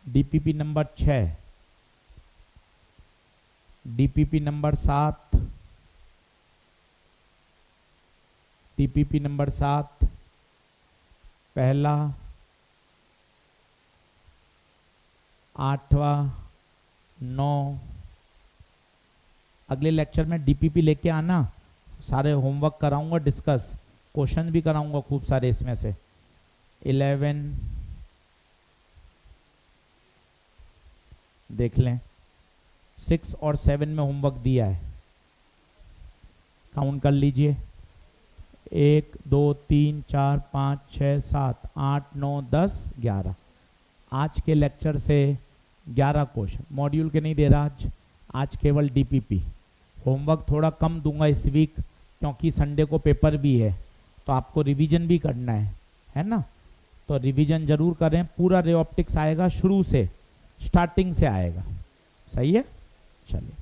DPP number 6, DPP number 7, DPP number 7 पहला, 8वां, 9। अगले लेक्चर में डीपीपी लेके आना, सारे होमवर्क कराऊंगा, डिस्कस, क्वेश्चन भी कराऊंगा खूब सारे इसमें से। 11 देख लें, 6 और 7 में होमवर्क दिया है, काउंट कर लीजिए। 1 2 3 4 5 6 7 8 9 10 11। आज के लेक्चर से 11 क्वेश्चन, मॉड्यूल के नहीं दे रहा आज केवल डीपीपी। होमवर्क थोड़ा कम दूंगा इस वीक, क्योंकि संडे को पेपर भी है, तो आपको रिवीजन भी करना है ना। तो रिवीजन जरूर करें। पूरा रे ऑप्टिक्स आएगा, शुरू से, स्टार्टिंग से आएगा, सही है। चलिए